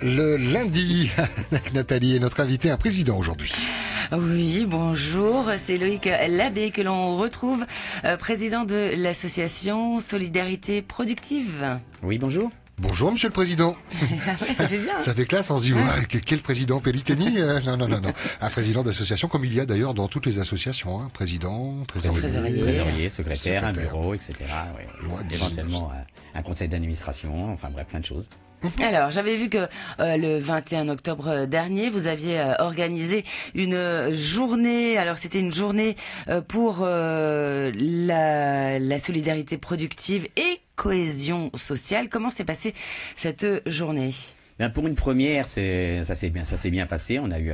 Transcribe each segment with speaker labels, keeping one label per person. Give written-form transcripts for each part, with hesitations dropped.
Speaker 1: Le lundi, avec Nathalie est notre invité, un président aujourd'hui.
Speaker 2: Oui, bonjour, c'est Loïc Labbé que l'on retrouve, président de l'association Solidarité Productive.
Speaker 3: Oui, bonjour.
Speaker 1: Bonjour Monsieur le Président.
Speaker 2: Ça fait bien.
Speaker 1: Ça fait classe, on se dit, ouais, quel président Pelliteni Non. Un président d'association comme il y a d'ailleurs dans toutes les associations. Hein. Président,
Speaker 3: Trésorier, secrétaire, un bureau, etc. Oui.
Speaker 1: Ouais,
Speaker 3: éventuellement un conseil d'administration, enfin bref, plein de choses.
Speaker 2: Alors, j'avais vu que le 21 octobre dernier, vous aviez organisé une journée. Alors, c'était une journée pour la solidarité productive et cohésion sociale. Comment s'est passée cette journée ?
Speaker 3: Bien, pour une première, ça s'est bien passé. On a eu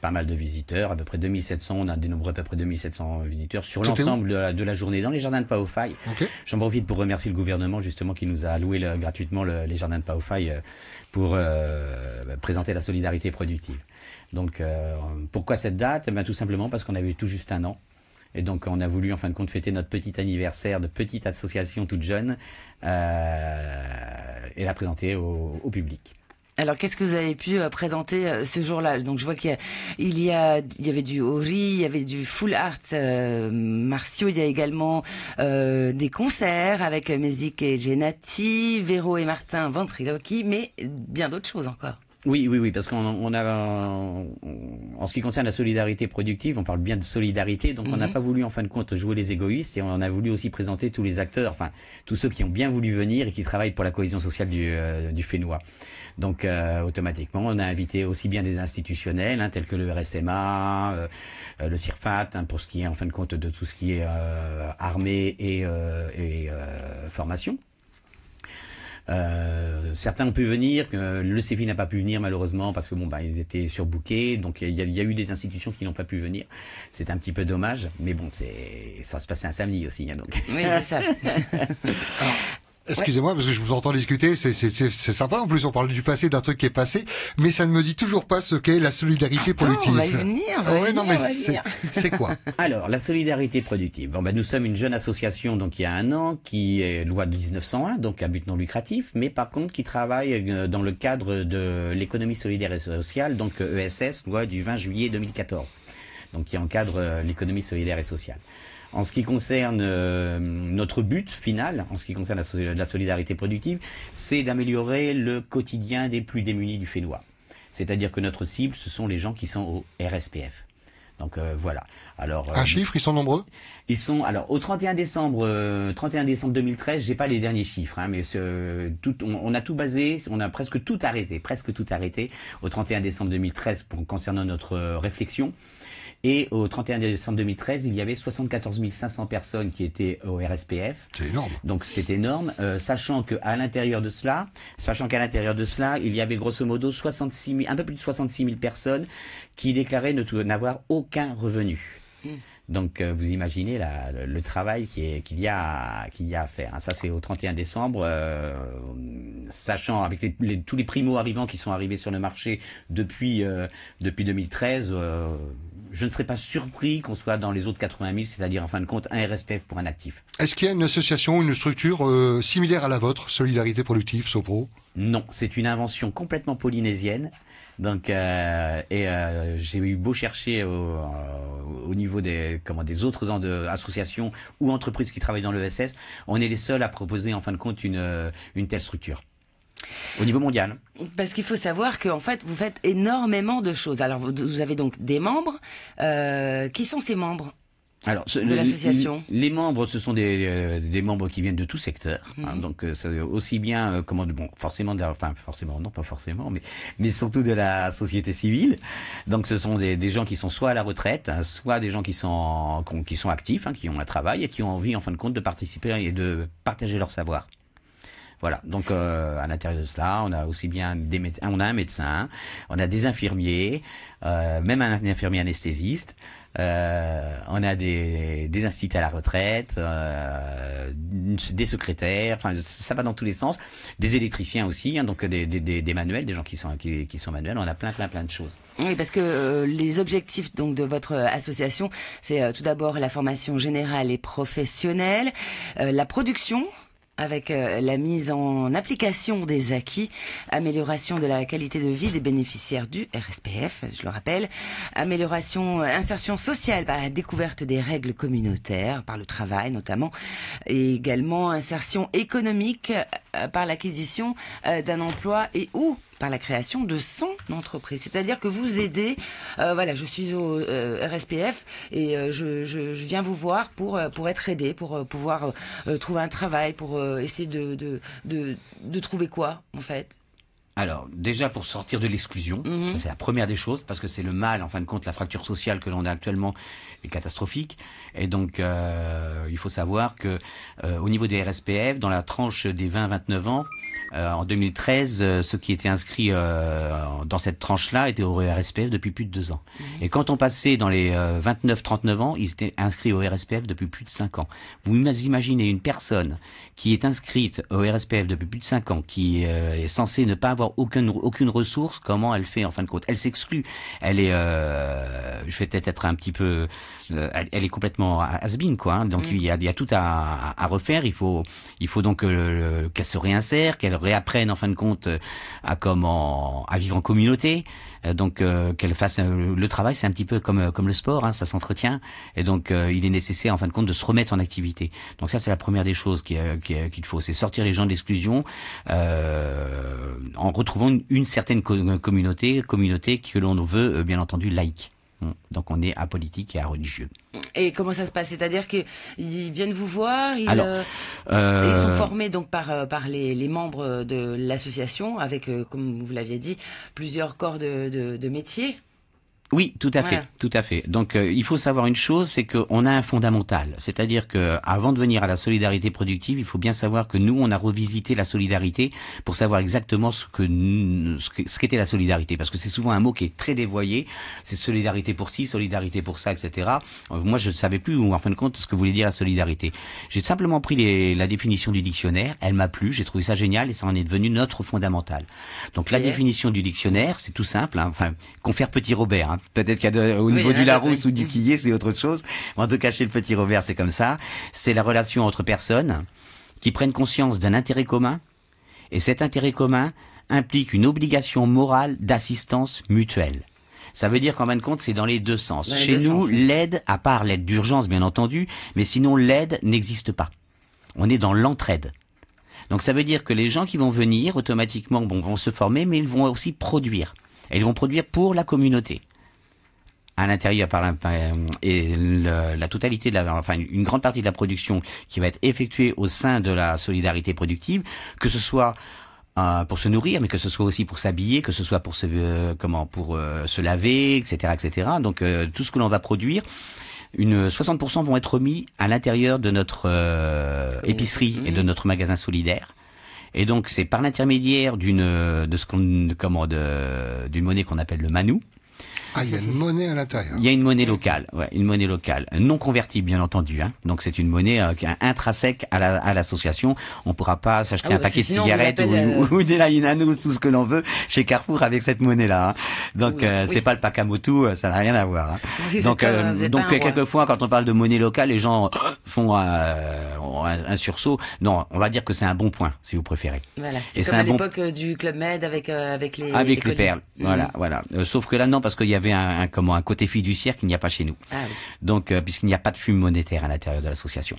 Speaker 3: pas mal de visiteurs, à peu près 2700. On a dénombré à peu près 2700 visiteurs sur l'ensemble de la journée dans les jardins de Paofaille.
Speaker 1: Okay.
Speaker 3: J'en profite pour remercier le gouvernement justement qui nous a alloué gratuitement les jardins de Paofaille pour présenter la solidarité productive. Donc pourquoi cette date ? Tout simplement parce qu'on avait tout juste un an. Et donc on a voulu en fin de compte fêter notre petit anniversaire de petite association toute jeune et la présenter au public.
Speaker 2: Alors, qu'est-ce que vous avez pu présenter ce jour-là ? Donc, je vois qu'il y avait du Ori, il y avait du full art martiaux, il y a également des concerts avec Mézic et Genati, Véro et Martin ventriloquie, mais bien d'autres choses encore.
Speaker 3: Oui, parce qu'on a, en ce qui concerne la solidarité productive, on parle bien de solidarité, donc on n'a pas voulu en fin de compte jouer les égoïstes et on a voulu aussi présenter tous les acteurs, enfin tous ceux qui ont bien voulu venir et qui travaillent pour la cohésion sociale du Fénois. Donc automatiquement, on a invité aussi bien des institutionnels, tels que le RSMA, le CIRFAT, pour ce qui est en fin de compte de tout ce qui est armée et formation. Certains ont pu venir, le CEFI n'a pas pu venir malheureusement parce que ils étaient surbookés, donc il y a eu des institutions qui n'ont pas pu venir. C'est un petit peu dommage, mais bon, ça va se passer un samedi aussi, donc.
Speaker 2: Oui, c'est ça.
Speaker 1: Alors, excusez-moi, parce que je vous entends discuter, c'est sympa. En plus, on parle du passé, d'un truc qui est passé, mais ça ne me dit toujours pas ce qu'est la solidarité productive.
Speaker 2: On va y venir,
Speaker 1: c'est quoi ?
Speaker 3: Alors, la solidarité productive. Nous sommes une jeune association, donc il y a un an, qui est loi de 1901, donc à but non lucratif, mais par contre qui travaille dans le cadre de l'économie solidaire et sociale, donc ESS, loi du 20 juillet 2014, donc qui encadre l'économie solidaire et sociale. En ce qui concerne notre but final, en ce qui concerne la solidarité productive, c'est d'améliorer le quotidien des plus démunis du Fénois. C'est-à-dire que notre cible, ce sont les gens qui sont au RSPF. Donc voilà. Alors
Speaker 1: un chiffre, ils sont nombreux ?
Speaker 3: Ils sont au 31 décembre 2013, j'ai pas les derniers chiffres, mais on a tout basé, on a presque tout arrêté au 31 décembre 2013 concernant notre réflexion. Et au 31 décembre 2013, il y avait 74 500 personnes qui étaient au RSPF.
Speaker 1: C'est énorme. Donc
Speaker 3: c'est énorme, sachant qu'à l'intérieur de cela, il y avait grosso modo un peu plus de 66 000 personnes qui déclaraient n'avoir aucun revenu. Donc vous imaginez le travail qu'il y a à faire. Ça c'est au 31 décembre, sachant avec tous les primo-arrivants qui sont arrivés sur le marché depuis 2013, je ne serais pas surpris qu'on soit dans les autres 80 000, c'est-à-dire en fin de compte un RSPF pour un actif.
Speaker 1: Est-ce qu'il y a une association, une structure similaire à la vôtre, Solidarité Productive, Sopro ?
Speaker 3: Non, c'est une invention complètement polynésienne. Donc, j'ai eu beau chercher au niveau des autres associations ou entreprises qui travaillent dans l'ESS, on est les seuls à proposer en fin de compte une telle structure. Au niveau mondial.
Speaker 2: Parce qu'il faut savoir qu'en fait, vous faites énormément de choses. Alors, vous avez donc des membres. Qui sont ces membres ?
Speaker 3: Alors,
Speaker 2: de l'association.
Speaker 3: Les membres, ce sont des membres qui viennent de tout secteur. Donc, c'est aussi bien, forcément, non, pas forcément, mais surtout de la société civile. Donc, ce sont des gens qui sont soit à la retraite, soit des gens qui sont actifs, qui ont un travail et qui ont envie, en fin de compte, de participer et de partager leur savoir. Voilà, donc à l'intérieur de cela, on a aussi bien on a un médecin, on a des infirmiers, même un infirmier anesthésiste, on a des instituts à la retraite, des secrétaires, enfin ça va dans tous les sens, des électriciens aussi, donc des manuels, des gens qui sont manuels, on a plein de choses.
Speaker 2: Oui, parce que les objectifs donc de votre association, c'est tout d'abord la formation générale et professionnelle, la production avec la mise en application des acquis, amélioration de la qualité de vie des bénéficiaires du RSPF, je le rappelle, insertion sociale par la découverte des règles communautaires, par le travail notamment, et également insertion économique par l'acquisition d'un emploi et ou par la création de son entreprise. C'est-à-dire que vous aidez, voilà, je suis au RSPF et je viens vous voir pour être aidé, pour pouvoir trouver un travail, pour essayer de trouver quoi, en fait?
Speaker 3: Alors, déjà pour sortir de l'exclusion, ça, c'est la première des choses, parce que c'est le mal, en fin de compte, la fracture sociale que l'on a actuellement est catastrophique. Et donc, il faut savoir que au niveau des RSPF, dans la tranche des 20-29 ans, en 2013, ceux qui étaient inscrits dans cette tranche-là étaient au RSPF depuis plus de 2 ans. Et quand on passait dans les 29-39 ans, ils étaient inscrits au RSPF depuis plus de 5 ans. Vous imaginez une personne qui est inscrite au RSPF depuis plus de 5 ans, qui est censée ne pas avoir aucune ressource, comment elle fait en fin de compte? Elle s'exclue. Elle est, je vais peut-être être un petit peu, elle est complètement has-been, quoi. Hein. Donc il y a tout à refaire. Il faut donc qu'elle se réinsère, qu'elle réapprenne en fin de compte à vivre en communauté. Donc qu'elle fasse le travail, c'est un petit peu comme le sport, hein, ça s'entretient. Et donc il est nécessaire en fin de compte de se remettre en activité. Donc ça c'est la première des choses qu'il faut, c'est sortir les gens de l'exclusion en retrouvant une certaine communauté que l'on veut bien entendu laïque. Donc on est apolitique et areligieux.
Speaker 2: Et comment ça se passe? C'est-à-dire qu'ils viennent vous voir, ils sont formés donc par les membres de l'association avec, comme vous l'aviez dit, plusieurs corps de métiers.
Speaker 3: Oui, tout à fait, tout à fait. Donc il faut savoir une chose, c'est qu'on a un fondamental, c'est-à-dire que avant de venir à la solidarité productive, il faut bien savoir que nous on a revisité la solidarité pour savoir exactement ce qu'était la solidarité, parce que c'est souvent un mot qui est très dévoyé. C'est solidarité pour ci, solidarité pour ça, etc. Moi je ne savais plus en fin de compte ce que voulait dire la solidarité. J'ai simplement pris la définition du dictionnaire, elle m'a plu, j'ai trouvé ça génial et ça en est devenu notre fondamental. Donc la définition du dictionnaire, c'est tout simple, hein, enfin confère Petit Robert. Hein. Peut-être qu'il y a au niveau du Larousse ou du Quillet, c'est autre chose. En tout cas, chez le Petit Robert, c'est comme ça. C'est la relation entre personnes qui prennent conscience d'un intérêt commun. Et cet intérêt commun implique une obligation morale d'assistance mutuelle. Ça veut dire qu'en fin de compte, c'est dans les deux sens. Chez nous, l'aide, à part l'aide d'urgence, bien entendu, mais sinon l'aide n'existe pas. On est dans l'entraide. Donc ça veut dire que les gens qui vont venir, automatiquement, vont se former, mais ils vont aussi produire. Et ils vont produire pour la communauté. À l'intérieur et la totalité une grande partie de la production qui va être effectuée au sein de la solidarité productive, que ce soit pour se nourrir, mais que ce soit aussi pour s'habiller, que ce soit pour se laver, etc., etc. Donc tout ce que l'on va produire, 60% vont être mis à l'intérieur de notre épicerie et de notre magasin solidaire. Et donc c'est par l'intermédiaire d'une monnaie qu'on appelle le manou.
Speaker 1: Ah, il y a une monnaie à l'intérieur.
Speaker 3: Il y a une monnaie locale, une monnaie locale, non convertible bien entendu. Hein. Donc c'est une monnaie intrinsèque à l'association. On pourra pas s'acheter un paquet de cigarettes ou des laïnanos, tout ce que l'on veut chez Carrefour avec cette monnaie-là. Hein. Donc c'est pas le Pakamotu, ça n'a rien à voir. Hein. Oui, donc quelquefois quand on parle de monnaie locale, les gens font un sursaut. Non, on va dire que c'est un bon point, si vous préférez.
Speaker 2: Voilà. C'est comme à l'époque du Club Med avec les
Speaker 3: perles. Voilà. Sauf que là non, parce qu'il y avait un côté fiduciaire qu'il n'y a pas chez nous. Ah, oui. Donc puisqu'il n'y a pas de flux monétaire à l'intérieur de l'association.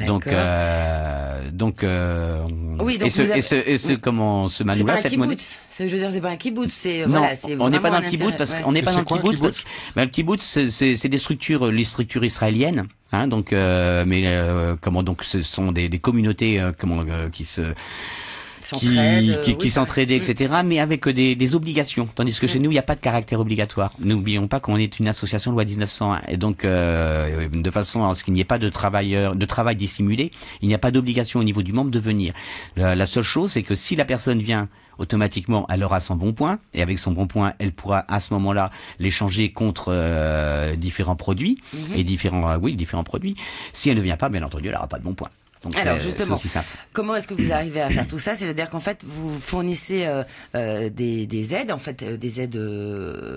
Speaker 3: Donc ce manuel, cette monnaie.
Speaker 2: Je veux dire, c'est pas un kibbutz, c'est
Speaker 3: non, on n'est pas dans le kibbutz parce qu'on n'est pas dans le kibbutz parce que le kibbutz c'est des structures, les structures israéliennes, hein, donc donc ce sont des communautés qui s'entraidaient, etc., mais avec des obligations. Tandis que chez nous, il n'y a pas de caractère obligatoire. N'oublions pas qu'on est une association loi 1901. Et donc, de façon à ce qu'il n'y ait pas de travail dissimulé, il n'y a pas d'obligation au niveau du membre de venir. La seule chose, c'est que si la personne vient, automatiquement, elle aura son bon point, et avec son bon point, elle pourra à ce moment-là l'échanger contre différents produits et différents produits. Si elle ne vient pas, bien entendu, elle n'aura pas de bon point. Donc,
Speaker 2: alors
Speaker 3: c'est
Speaker 2: justement,
Speaker 3: aussi simple.
Speaker 2: comment est-ce que vous arrivez à faire tout ça? C'est-à-dire qu'en fait, vous fournissez des aides, en fait, des aides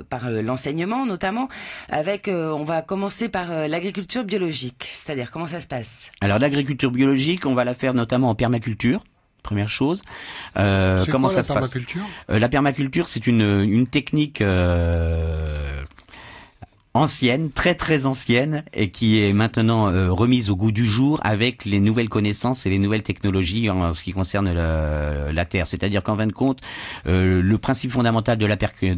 Speaker 2: par l'enseignement notamment. Avec, on va commencer par l'agriculture biologique. C'est-à-dire comment ça se passe?
Speaker 3: Alors l'agriculture biologique, on va la faire notamment en permaculture. Première chose.
Speaker 1: C'est
Speaker 3: Comment
Speaker 1: quoi,
Speaker 3: ça
Speaker 1: la
Speaker 3: se passe?
Speaker 1: permaculture?
Speaker 3: La permaculture, c'est une technique ancienne, très très ancienne, et qui est maintenant remise au goût du jour avec les nouvelles connaissances et les nouvelles technologies en ce qui concerne la terre. C'est-à-dire qu'en fin de compte, le principe fondamental de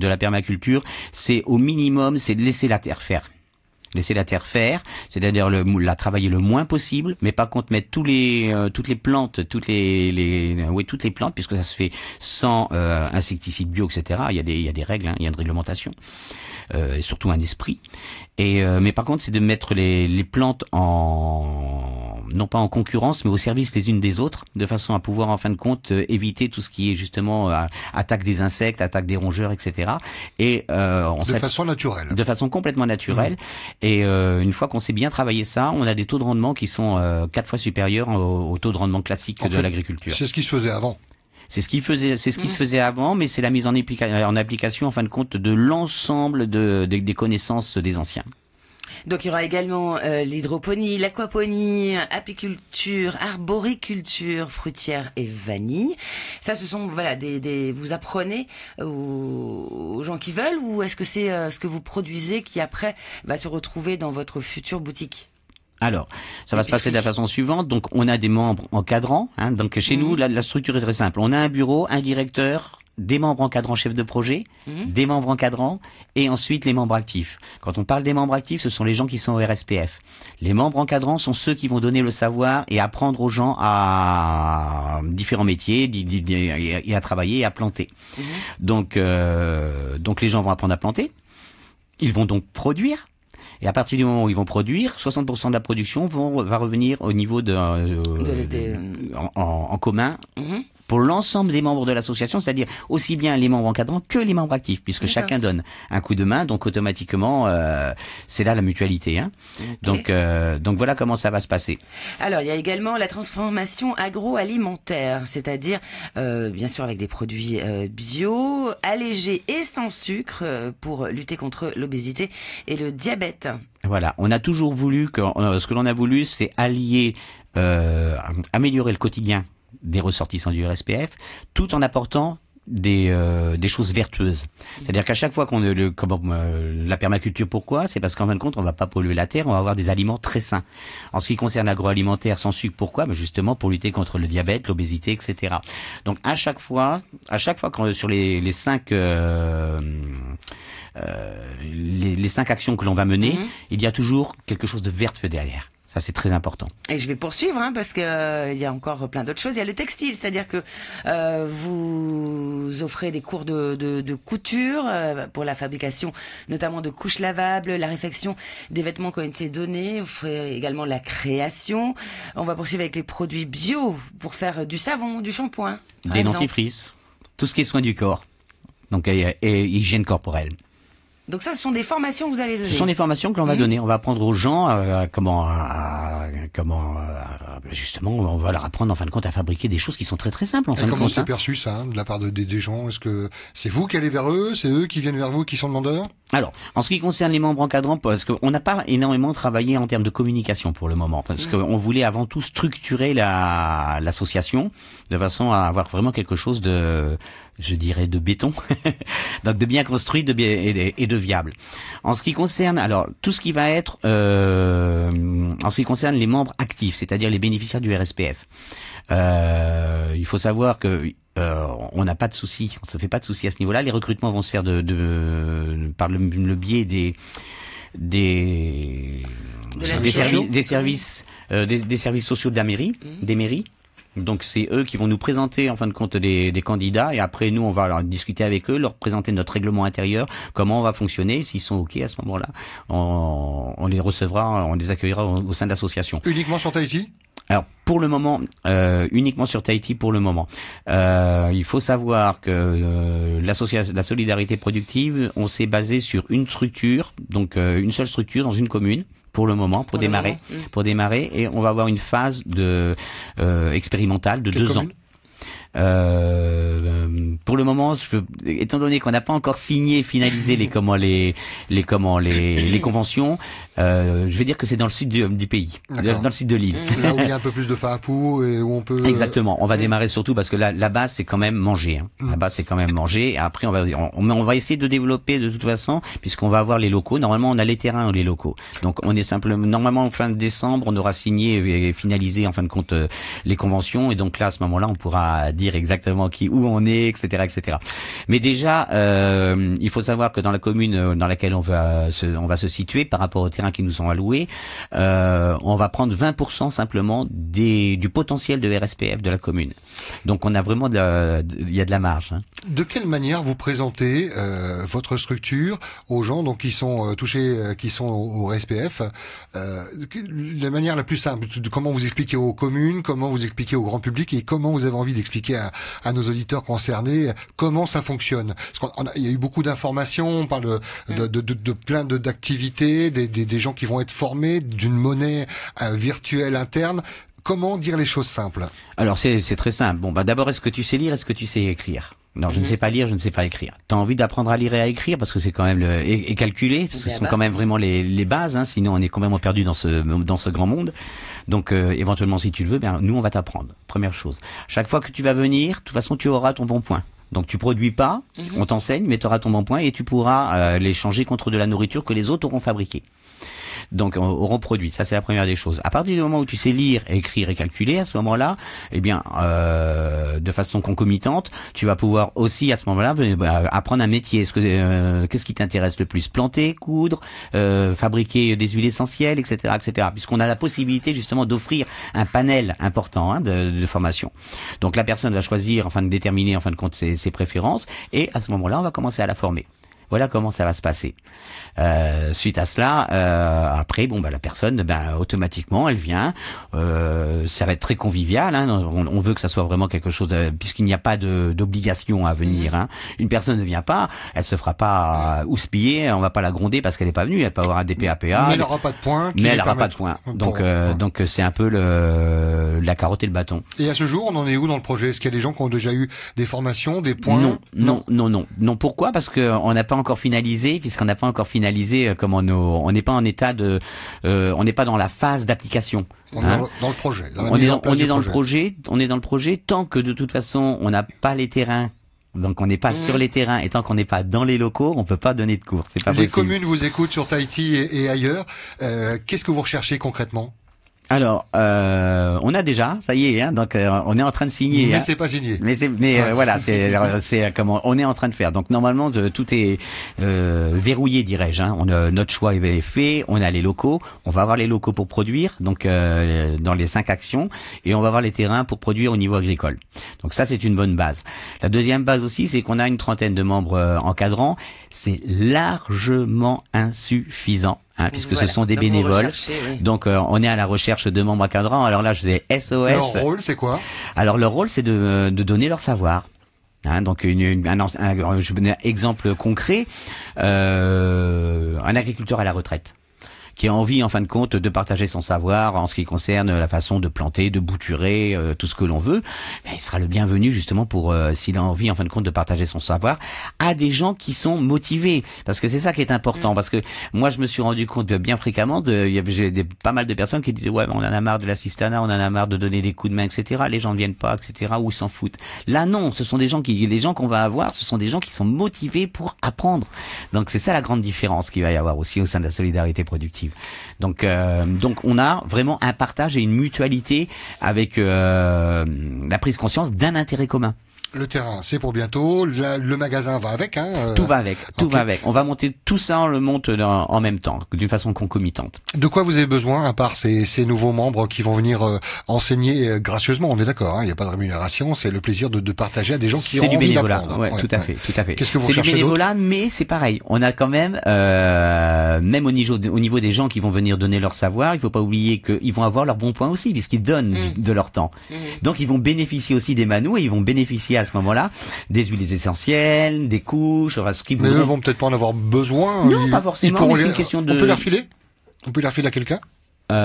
Speaker 3: la permaculture, c'est au minimum, c'est de laisser la terre faire. Laisser la terre faire, c'est-à-dire la travailler le moins possible, mais par contre mettre toutes les plantes, toutes les plantes, puisque ça se fait sans insecticides bio, etc. Il y a des règles, il y a une réglementation, et surtout un esprit. Mais par contre, c'est de mettre les plantes non pas en concurrence, mais au service les unes des autres, de façon à pouvoir en fin de compte éviter tout ce qui est justement attaque des insectes, attaque des rongeurs, etc. Et
Speaker 1: de façon naturelle.
Speaker 3: De façon complètement naturelle. Et une fois qu'on sait bien travailler ça, on a des taux de rendement qui sont 4 fois supérieurs au taux de rendement classique de l'agriculture.
Speaker 1: C'est ce qui se faisait avant.
Speaker 3: C'est ce qui se faisait avant, mais c'est la mise en application en fin de compte de l'ensemble des connaissances des anciens.
Speaker 2: Donc il y aura également l'hydroponie, l'aquaponie, apiculture, arboriculture, fruitière et vanille. Ça, ce sont voilà vous apprenez aux gens qui veulent, ou est-ce que c'est ce que vous produisez qui après va se retrouver dans votre future boutique?
Speaker 3: Alors, ça va se passer de la façon suivante. Donc, on a des membres encadrants. Donc, chez nous, la structure est très simple. On a un bureau, un directeur, des membres encadrants chefs de projet, des membres encadrants, et ensuite les membres actifs. Quand on parle des membres actifs, ce sont les gens qui sont au RSPF. Les membres encadrants sont ceux qui vont donner le savoir et apprendre aux gens à différents métiers et à travailler et à planter. Donc les gens vont apprendre à planter. Ils vont donc produire. Et à partir du moment où ils vont produire, 60% de la production va revenir au niveau en commun pour l'ensemble des membres de l'association, c'est-à-dire aussi bien les membres encadrants que les membres actifs, puisque chacun donne un coup de main, donc automatiquement c'est là la mutualité. Donc voilà comment ça va se passer.
Speaker 2: Alors il y a également la transformation agroalimentaire, c'est-à-dire bien sûr avec des produits bio, allégés et sans sucre pour lutter contre l'obésité et le diabète.
Speaker 3: Voilà, on a toujours voulu ce que l'on a voulu, c'est allier, améliorer le quotidien des ressortissants du RSPF, tout en apportant des choses vertueuses. C'est-à-dire qu'à chaque fois la permaculture, pourquoi? C'est parce qu'en fin de compte, on va pas polluer la terre, on va avoir des aliments très sains. En ce qui concerne l'agroalimentaire sans sucre, pourquoi? justement pour lutter contre le diabète, l'obésité, etc. Donc à chaque fois sur les 5 actions que l'on va mener, il y a toujours quelque chose de vertueux derrière. Ça, c'est très important.
Speaker 2: Et je vais poursuivre, parce que il y a encore plein d'autres choses. Il y a le textile, c'est-à-dire que vous offrez des cours de couture pour la fabrication, notamment de couches lavables, la réfection des vêtements qui ont été donnés. Vous ferez également la création. On va poursuivre avec les produits bio pour faire du savon, du shampoing.
Speaker 3: Des dentifrices, tout ce qui est soin du corps, donc et hygiène corporelle.
Speaker 2: Donc ça, ce sont des formations que vous allez donner.
Speaker 3: Ce sont des formations que l'on va donner. On va apprendre aux gens justement, on va leur apprendre en fin de compte à fabriquer des choses qui sont très très simples en fin de compte.
Speaker 1: Comment c'est perçu ça de la part des gens? Est-ce que c'est vous qui allez vers eux, c'est eux qui viennent vers vous, qui sont demandeurs?
Speaker 3: Alors, en ce qui concerne les membres encadrants, parce qu'on n'a pas énormément travaillé en termes de communication pour le moment, parce qu'on voulait avant tout structurer l'association de façon à avoir vraiment quelque chose de béton, donc de bien construit, et de viable. En ce qui concerne, alors tout ce qui va être, en ce qui concerne les membres actifs, c'est-à-dire les bénéficiaires du RSPF, il faut savoir que on n'a pas de souci, on se fait pas de souci à ce niveau-là. Les recrutements vont se faire par le biais des services sociaux de la mairie, des mairies. Donc c'est eux qui vont nous présenter en fin de compte des candidats, et après nous on va leur discuter avec eux, leur présenter notre règlement intérieur, comment on va fonctionner. S'ils sont ok à ce moment-là, on les recevra, on les accueillera au sein de l'association.
Speaker 1: Uniquement sur Tahiti?
Speaker 3: Alors pour le moment, uniquement sur Tahiti pour le moment. Il faut savoir que la solidarité productive, on s'est basé sur une structure, donc une seule structure dans une commune, pour le moment, pour démarrer, et on va avoir une phase de expérimentale de 2 ans. Pour le moment, étant donné qu'on n'a pas encore signé, finalisé les conventions, je vais dire que c'est dans le sud du pays, dans le sud de l'île.
Speaker 1: Là où il y a un peu plus de fapou et où on peut.
Speaker 3: Exactement. On va démarrer surtout parce que la base c'est quand même manger. Hein. La base c'est quand même manger. Et après on va essayer de développer de toute façon, puisqu'on va avoir les locaux. Normalement on a les terrains ou les locaux. Donc on est simplement normalement en fin de décembre on aura signé et finalisé en fin de compte les conventions, et donc là à ce moment-là on pourra dire exactement où on est, etc., etc. Mais déjà, il faut savoir que dans la commune dans laquelle on va se situer par rapport aux terrains qui nous sont alloués, on va prendre 20% simplement du potentiel de RSPF de la commune. Donc on a vraiment il y a de la marge. Hein.
Speaker 1: De quelle manière vous présentez votre structure aux gens donc qui sont touchés, qui sont au RSPF, la manière la plus simple, de comment vous expliquez aux communes, comment vous expliquez au grand public et comment vous avez envie d'expliquer à nos auditeurs concernés comment ça fonctionne. Parce il y a eu beaucoup d'informations, on parle de plein d'activités, des gens qui vont être formés, d'une monnaie virtuelle interne. Comment dire les choses simples?
Speaker 3: Alors c'est très simple. Bon, d'abord, est-ce que tu sais lire, est-ce que tu sais écrire? Non, je ne sais pas lire, je ne sais pas écrire. T'as envie d'apprendre à lire et à écrire parce que c'est quand même et calculer, parce que ce sont quand même vraiment les bases, hein, sinon on est complètement perdu dans ce grand monde. Donc éventuellement si tu le veux, nous on va t'apprendre. Première chose. Chaque fois que tu vas venir, de toute façon tu auras ton bon point. Donc tu produis pas, on t'enseigne, mais tu auras ton bon point et tu pourras l'échanger contre de la nourriture que les autres auront fabriquée. Donc auront produit. Ça c'est la première des choses. À partir du moment où tu sais lire, écrire et calculer, à ce moment-là, de façon concomitante, tu vas pouvoir aussi à ce moment-là apprendre un métier. Qu'est-ce qui t'intéresse le plus? Planter, coudre, fabriquer des huiles essentielles, etc., etc. Puisqu'on a la possibilité justement d'offrir un panel important de formation. Donc la personne va choisir, de déterminer en fin de compte ses préférences, et à ce moment-là, on va commencer à la former. Voilà comment ça va se passer. Suite à cela, après, la personne, automatiquement, elle vient. Ça va être très convivial. Hein, on veut que ça soit vraiment quelque chose, puisqu'il n'y a pas d'obligation à venir. Hein. Une personne ne vient pas, elle se fera pas houspiller, on va pas la gronder parce qu'elle n'est pas venue. Elle peut avoir un DPAPA.
Speaker 1: Mais elle n'aura pas de points.
Speaker 3: Mais elle n'aura pas de points. Donc c'est un peu la carotte et le bâton. Et
Speaker 1: à ce jour, on en est où dans le projet? Est-ce qu'il y a des gens qui ont déjà eu des formations, des points?
Speaker 3: Non. Pourquoi? Parce que on n'a pas encore finalisé, puisqu'on n'a pas encore finalisé on n'est pas en état de on n'est pas dans la phase d'application.
Speaker 1: On est dans le projet.
Speaker 3: On est dans le projet tant que de toute façon on n'a pas les terrains. Donc on n'est pas sur les terrains, et tant qu'on n'est pas dans les locaux, on peut pas donner de cours. C'est pas possible.
Speaker 1: Les communes vous écoutent sur Tahiti et ailleurs. Qu'est-ce que vous recherchez concrètement?
Speaker 3: Alors, on a déjà, ça y est, hein, donc on est en train de signer.
Speaker 1: Mais c'est pas signé.
Speaker 3: Voilà, c'est comment on est en train de faire. Donc normalement tout est verrouillé, dirais-je. Hein. Notre choix est fait. On a les locaux. On va avoir les locaux pour produire. Donc dans les 5 actions, et on va avoir les terrains pour produire au niveau agricole. Donc ça c'est une bonne base. La deuxième base aussi, c'est qu'on a une trentaine de membres encadrants. C'est largement insuffisant. Puisque ce sont des bénévoles. Donc on est à la recherche de membres encadrants. Alors là, je dis SOS.
Speaker 1: Leur rôle, c'est quoi?
Speaker 3: Alors leur rôle, c'est de donner leur savoir. Donc je vais donner un exemple concret. Un agriculteur à la retraite qui a envie en fin de compte de partager son savoir en ce qui concerne la façon de planter, de bouturer, tout ce que l'on veut, il sera le bienvenu justement pour s'il a envie en fin de compte de partager son savoir à des gens qui sont motivés, parce que c'est ça qui est important. Parce que moi je me suis rendu compte bien fréquemment j'ai pas mal de personnes qui disaient on en a marre de l'assistanat, on en a marre de donner des coups de main, etc. Les gens ne viennent pas, etc. ou ils s'en foutent. Là non, ce sont les gens qu'on va avoir, ce sont des gens qui sont motivés pour apprendre. Donc c'est ça la grande différence qu'il va y avoir aussi au sein de la solidarité productive. Donc on a vraiment un partage et une mutualité avec la prise conscience d'un intérêt commun.
Speaker 1: Le terrain, c'est pour bientôt. Le magasin va avec, hein.
Speaker 3: Tout va avec. On va monter tout ça, on le monte en même temps, d'une façon concomitante.
Speaker 1: De quoi vous avez besoin, à part ces nouveaux membres qui vont venir enseigner gracieusement? On est d'accord, hein. Il n'y a pas de rémunération. C'est le plaisir de partager à des gens qui ont envie d'apprendre.
Speaker 3: Ouais, tout à fait.
Speaker 1: Qu'est-ce que vous
Speaker 3: C'est
Speaker 1: cherchez
Speaker 3: du bénévolat, mais c'est pareil. On a quand même, même au niveau des gens qui vont venir donner leur savoir, il faut pas oublier qu'ils vont avoir leur bon point aussi, puisqu'ils donnent de leur temps. Donc ils vont bénéficier aussi des manous, et ils vont bénéficier à ce moment-là des huiles essentielles, des couches, ce qu'ils
Speaker 1: Mais eux vont peut-être pas en avoir besoin.
Speaker 3: Non, pas forcément, mais c'est une question de...
Speaker 1: On peut leur filer? On peut les refiler à quelqu'un?
Speaker 3: Oui,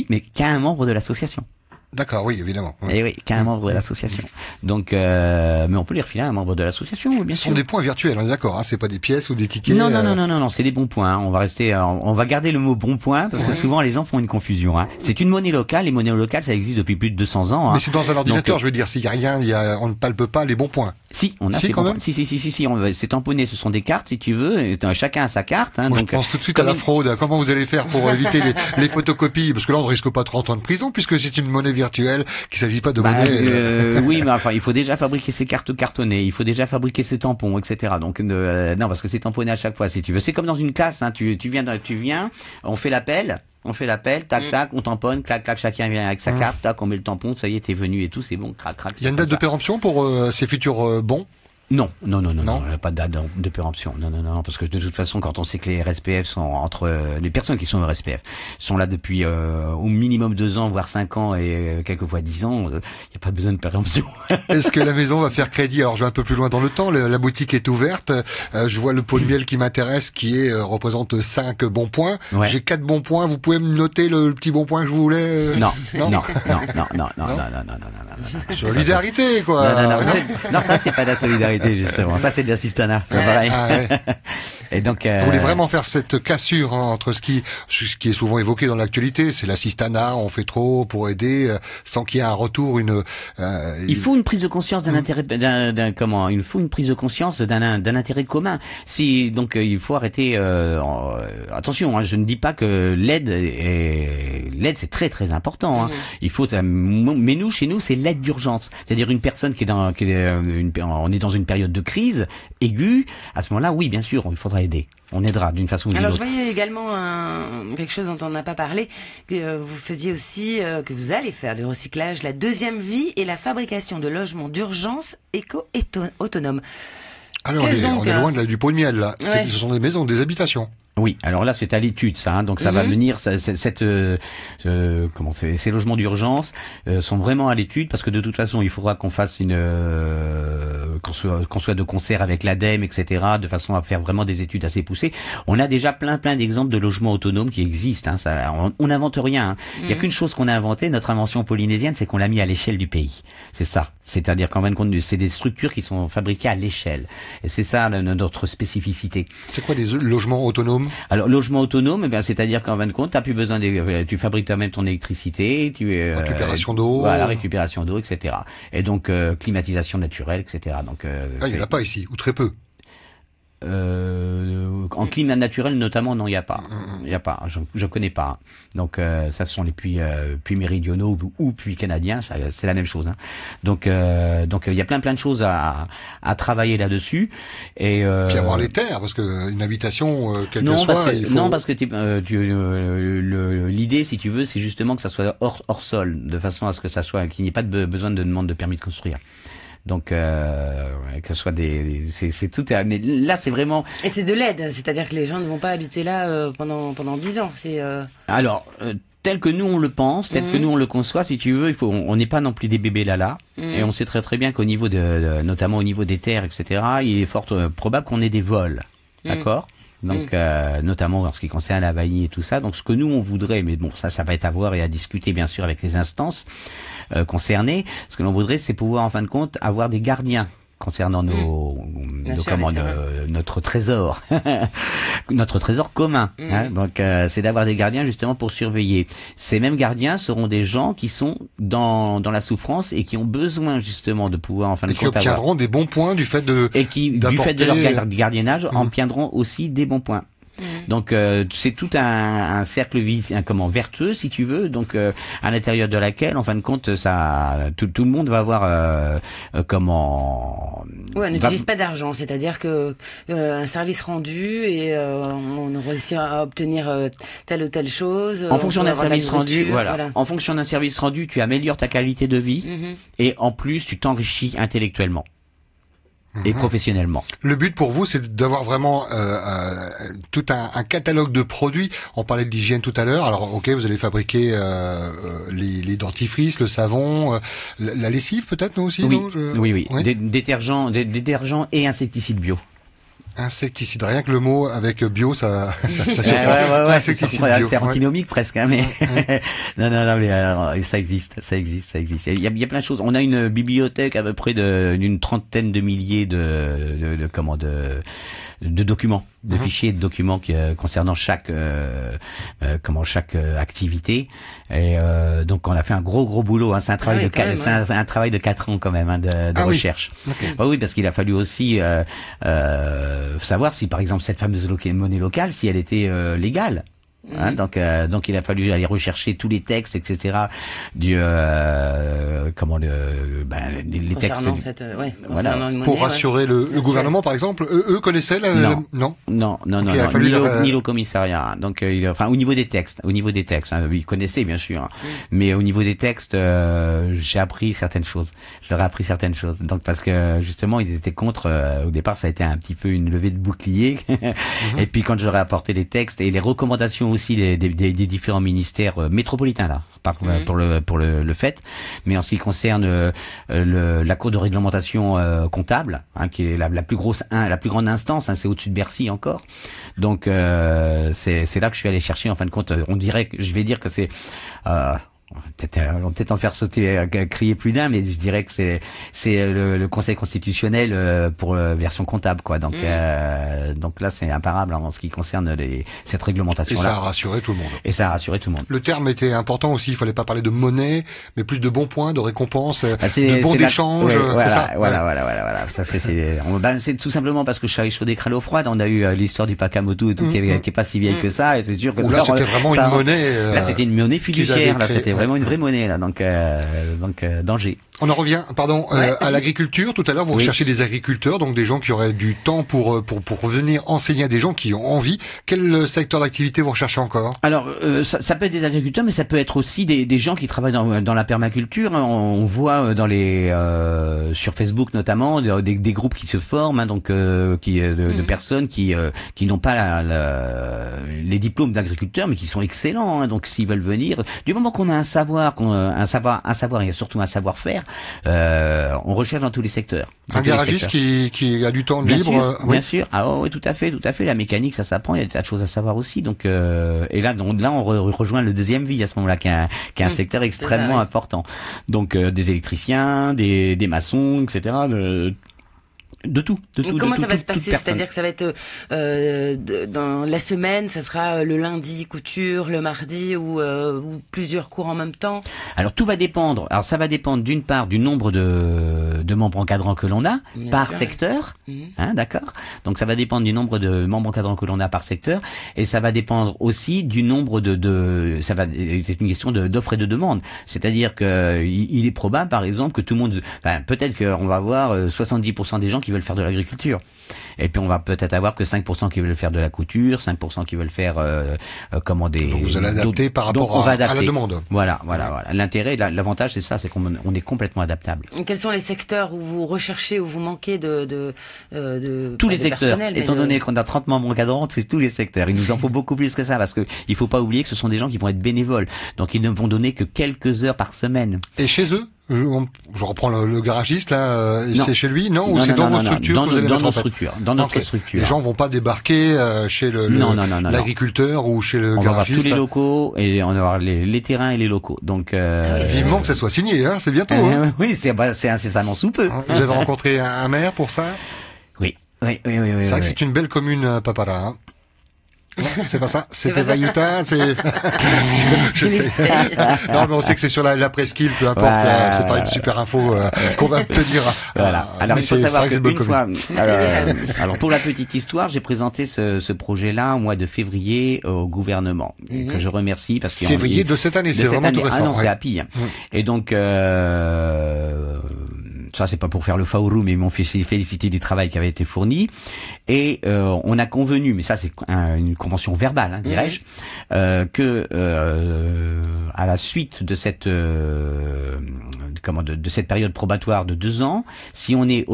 Speaker 3: mais qu'à un membre de l'association.
Speaker 1: D'accord, oui, évidemment. Oui.
Speaker 3: Et oui, qu'à un membre de l'association. Donc, mais on peut les refiler à un membre de l'association, oui, bien
Speaker 1: Ce
Speaker 3: sûr.
Speaker 1: sont des points virtuels, on est d'accord, hein, c'est pas des pièces ou des tickets.
Speaker 3: Non, c'est des bons points. Hein. On va rester, on va garder le mot bon point parce que souvent les gens font une confusion. Hein. C'est une monnaie locale. Les monnaies locales, ça existe depuis plus de 200 ans. Hein.
Speaker 1: Mais c'est dans un ordinateur,
Speaker 3: Donc,
Speaker 1: je veux dire, s'il y a rien, on ne palpe pas les bons points.
Speaker 3: Si, on a
Speaker 1: Si,
Speaker 3: fait
Speaker 1: quand
Speaker 3: bon
Speaker 1: même.
Speaker 3: point. Si, c'est tamponné. Ce sont des cartes, si tu veux. Et chacun a sa carte. Hein,
Speaker 1: Moi,
Speaker 3: donc,
Speaker 1: je pense tout de suite à la fraude. Comment vous allez faire pour éviter les photocopies? Parce que là, on ne risque pas 30 ans de prison puisque c'est une monnaie virtuelle, qu'il s'agit pas de monnaie.
Speaker 3: Oui, mais enfin, il faut déjà fabriquer ses cartes cartonnées, il faut déjà fabriquer ses tampons, etc. Donc non, parce que c'est tamponné à chaque fois, si tu veux. C'est comme dans une classe, hein. Tu viens, on fait l'appel, tac, on tamponne, clac, chacun vient avec sa carte, tac, on met le tampon, ça y est, t'es venu et tout, c'est bon, crac.
Speaker 1: Il y a une date de péremption pour ces futurs bons?
Speaker 3: Non, pas de date de péremption. Non, parce que de toute façon, quand on sait que les RSPF sont entre les personnes qui sont au RSPF sont là depuis au minimum 2 ans, voire 5 ans et quelquefois 10 ans, il n'y a pas besoin de péremption.
Speaker 1: Est-ce que la maison va faire crédit? Alors, je vais un peu plus loin dans le temps. La boutique est ouverte. Je vois le pot de miel qui m'intéresse, qui représente 5 bons points.
Speaker 3: Ouais.
Speaker 1: J'ai 4 bons points. Vous pouvez me noter le petit bon point que je voulais?
Speaker 3: Non.
Speaker 1: Solidarité, quoi.
Speaker 3: Non, ça c'est pas de la solidarité justement. Ça c'est de l'assistanat. C'est pareil.
Speaker 1: Ah, ouais.
Speaker 3: Et donc,
Speaker 1: Vous voulez vraiment faire cette cassure entre ce qui est souvent évoqué dans l'actualité, c'est l'assistanat, on fait trop pour aider, sans qu'il y ait un retour,
Speaker 3: il faut une prise de conscience d'un intérêt, il faut une prise de conscience d'un intérêt commun. Si donc il faut arrêter. Attention, hein, je ne dis pas que l'aide c'est très très important. Hein. Il faut, mais nous chez nous c'est l'aide d'urgence, c'est-à-dire une personne on est dans une période de crise aiguë. À ce moment-là, oui, bien sûr, il faudra aider. On aidera d'une façon ou d'une autre.
Speaker 2: Alors je voyais également quelque chose dont on n'a pas parlé, que vous faisiez aussi, que vous allez faire, le recyclage, la deuxième vie et la fabrication de logements d'urgence éco-autonomes.
Speaker 1: Alors on est loin du pot de miel là.
Speaker 2: Ouais.
Speaker 1: Ce sont des maisons, des habitations.
Speaker 3: Oui, alors là c'est à l'étude ça, hein, donc ça va venir. Ces logements d'urgence sont vraiment à l'étude parce que de toute façon il faudra qu'on fasse qu'on soit de concert avec l'ADEME, etc. de façon à faire vraiment des études assez poussées. On a déjà plein d'exemples de logements autonomes qui existent. Hein, on n'invente rien. Hein. Il y a qu'une chose qu'on a inventée, notre invention polynésienne, c'est qu'on l'a mis à l'échelle du pays. C'est ça. C'est-à-dire qu'en fin de compte, c'est des structures qui sont fabriquées à l'échelle. Et c'est ça notre spécificité.
Speaker 1: C'est quoi les logements autonomes?
Speaker 3: Alors, logement autonome, eh bien, c'est-à-dire qu'en fin de compte, t'as plus besoin tu fabriques toi-même ton électricité,
Speaker 1: récupération d'eau.
Speaker 3: Voilà, récupération d'eau, etc. Et donc, climatisation naturelle, etc. Donc,
Speaker 1: il n'y en a pas ici, ou très peu.
Speaker 3: En climat naturel notamment, non, il y a pas, je connais pas. Donc ça ce sont les puits méridionaux ou puits canadiens, c'est la même chose. Hein. Donc il y a plein de choses à travailler là-dessus et
Speaker 1: puis avoir les terres parce que une habitation
Speaker 3: parce que l'idée si tu veux c'est justement que ça soit hors sol de façon à ce que ça soit qu'il n'y ait pas besoin de demande de permis de construire. Donc que ce soit c'est tout mais là c'est vraiment
Speaker 2: et c'est de l'aide, c'est-à-dire que les gens ne vont pas habiter là pendant 10 ans, c'est
Speaker 3: alors tel que nous on le pense, tel que nous on le conçoit, si tu veux, on n'est pas non plus des bébés là et on sait très bien qu'au niveau notamment au niveau des terres, etc. il est fort probable qu'on ait des vols, d'accord. Donc notamment en ce qui concerne la Hawaï et tout ça. Donc ce que nous on voudrait, mais bon ça va être à voir et à discuter bien sûr avec les instances concernées. Ce que l'on voudrait, c'est pouvoir en fin de compte avoir des gardiens concernant notre trésor, notre trésor commun. Hein. Donc c'est d'avoir des gardiens justement pour surveiller. Ces mêmes gardiens seront des gens qui sont dans la souffrance et qui ont besoin justement de pouvoir en fin de compte
Speaker 1: qui obtiendront des bons points du fait de
Speaker 3: et qui du fait de leur gardiennage obtiendront aussi des bons points. Donc c'est tout un cercle vertueux si tu veux, donc à l'intérieur de laquelle en fin de compte tout le monde va avoir on
Speaker 2: n'utilise pas d'argent, c'est-à-dire que un service rendu et on réussit à obtenir telle ou telle chose
Speaker 3: en fonction d'un service rendu. Voilà. En fonction d'un service rendu, tu améliores ta qualité de vie et en plus tu t'enrichis intellectuellement. Et professionnellement.
Speaker 1: Le but pour vous, c'est d'avoir vraiment tout un catalogue de produits. On parlait de l'hygiène tout à l'heure. Alors, ok, vous allez fabriquer les dentifrices, le savon, la lessive peut-être, nous aussi.
Speaker 3: Oui,
Speaker 1: non
Speaker 3: oui. Détergents et insecticides bio.
Speaker 1: Insecticide, rien que le mot avec bio, ça surprend.
Speaker 3: Ouais,
Speaker 1: Insecticide bio.
Speaker 3: c'est antinomique presque, hein, mais non, mais alors, ça existe. Il y a plein de choses. On a une bibliothèque à peu près d'une trentaine de milliers de documents, de fichiers de documents concernant chaque activité. Et donc on a fait un gros boulot. Hein. C'est un travail un travail de 4 ans quand même, hein, de recherche.
Speaker 1: Okay.
Speaker 3: Oui, parce qu'il a fallu aussi savoir si, par exemple, cette fameuse monnaie locale, si elle était légale. Hein, donc il a fallu aller rechercher tous les textes, etc. Les textes.
Speaker 2: Voilà.
Speaker 1: Pour rassurer le gouvernement, par exemple, eux connaissaient
Speaker 3: non,
Speaker 1: il a fallu
Speaker 3: ni le commissariat. Donc au niveau des textes, hein, ils connaissaient bien sûr, hein, mais au niveau des textes, j'ai appris certaines choses. Je leur ai appris certaines choses. Donc parce que justement, ils étaient contre. Au départ, ça a été un petit peu une levée de bouclier. Et puis quand je leur ai apporté les textes et les recommandations aussi des différents ministères métropolitains là, pour le fait, mais en ce qui concerne la Cour de réglementation comptable, hein, qui est la plus grande instance, hein, c'est au-dessus de Bercy encore. Donc c'est là que je suis allé chercher en fin de compte. Je vais dire que c'est on va peut-être en faire sauter, crier plus d'un, mais je dirais que c'est le Conseil constitutionnel pour version comptable, quoi. Donc là, c'est imparable en ce qui concerne cette réglementation-là.
Speaker 1: Et ça a rassuré tout le monde. Le terme était important aussi. Il fallait pas parler de monnaie, mais plus de bons points, de récompenses, de bons d'échange.
Speaker 3: Voilà. Ça, c'est tout simplement parce que je suis chaud des crâles froides. On a eu l'histoire du Pakamotu et tout, qui est pas si vieille que ça. Et c'est sûr que
Speaker 1: là, c'était vraiment une monnaie.
Speaker 3: Là, c'était une monnaie fiduciaire. Là, c'était vraiment une vraie monnaie là, donc danger.
Speaker 1: On en revient, à l'agriculture. Tout à l'heure, vous recherchez des agriculteurs, donc des gens qui auraient du temps pour venir enseigner à des gens qui ont envie. Quel secteur d'activité vous recherchez encore?
Speaker 3: Alors, ça peut être des agriculteurs, mais ça peut être aussi des gens qui travaillent dans la permaculture. On voit sur Facebook notamment des groupes qui se forment, hein, donc de personnes qui n'ont pas les diplômes d'agriculteurs, mais qui sont excellents. Hein, donc, s'ils veulent venir, du moment qu'on a un savoir et surtout un savoir-faire, on recherche dans tous les secteurs.
Speaker 1: Un garagiste qui a du temps libre.
Speaker 3: Bien sûr. Ah oui, tout à fait. La mécanique, ça s'apprend. Il y a des tas de choses à savoir aussi. Donc, et là, on rejoint le deuxième vie à ce moment-là, qui est un secteur extrêmement important. Donc, des électriciens, des maçons, etc. De tout.
Speaker 2: Comment ça va se passer? C'est-à-dire que ça va être dans la semaine, ça sera le lundi couture, le mardi ou plusieurs cours en même temps?
Speaker 3: Alors tout va dépendre. Alors ça va dépendre d'une part du nombre de membres encadrants que l'on a par secteur, hein, d'accord. Donc ça va dépendre du nombre de membres encadrants que l'on a par secteur, et ça va dépendre aussi du nombre ça va être une question d'offre et de demande. C'est-à-dire que il est probable, par exemple, que tout le monde, peut-être qu'on va avoir 70% des gens qui veulent faire de l'agriculture. Et puis on va peut-être avoir que 5% qui veulent faire de la couture, 5% qui veulent faire
Speaker 1: Donc vous allez adapter par rapport à la demande.
Speaker 3: Voilà. L'intérêt, l'avantage, c'est ça, c'est qu'on est complètement adaptable.
Speaker 2: Quels sont les secteurs où vous recherchez, où vous manquez de
Speaker 3: tous les secteurs. Étant donné qu'on a 30 membres encadrants, c'est tous les secteurs. Il nous en faut beaucoup plus que ça, parce que il faut pas oublier que ce sont des gens qui vont être bénévoles. Donc ils ne vont donner que quelques heures par semaine.
Speaker 1: Et chez eux? Je reprends le garagiste là, c'est chez lui, non? Ou c'est dans vos structures?
Speaker 3: Dans notre structure. Dans notre structure.
Speaker 1: Les gens vont pas débarquer chez l'agriculteur ou chez le garagiste.
Speaker 3: On va avoir tous les locaux et on va avoir les terrains et les locaux. Donc
Speaker 1: vivement que ça soit signé, hein, c'est bientôt. Hein.
Speaker 3: Oui, c'est incessamment sous peu.
Speaker 1: Vous avez rencontré un maire pour ça?
Speaker 3: Oui.
Speaker 1: C'est vrai que c'est une belle commune, Papara. Hein. Non, c'est pas ça. C'était Vaiuta, c'est. je sais. Non, mais on sait que c'est sur la presqu'île, peu importe. C'est pas une super info qu'on va obtenir.
Speaker 3: Voilà. Alors il faut savoir qu'une fois. Alors pour la petite histoire, j'ai présenté ce projet-là au mois de février au gouvernement, que je remercie parce que
Speaker 1: février de cette année, c'est vraiment tout récent.
Speaker 3: Ah non, c'est Happy. Et donc. Ça, c'est pas pour faire le faourou, mais ils m'ont félicité du travail qui avait été fourni. Et on a convenu, mais ça c'est une convention verbale, hein, dirais-je, que à la suite de cette de cette période probatoire de 2 ans, si on est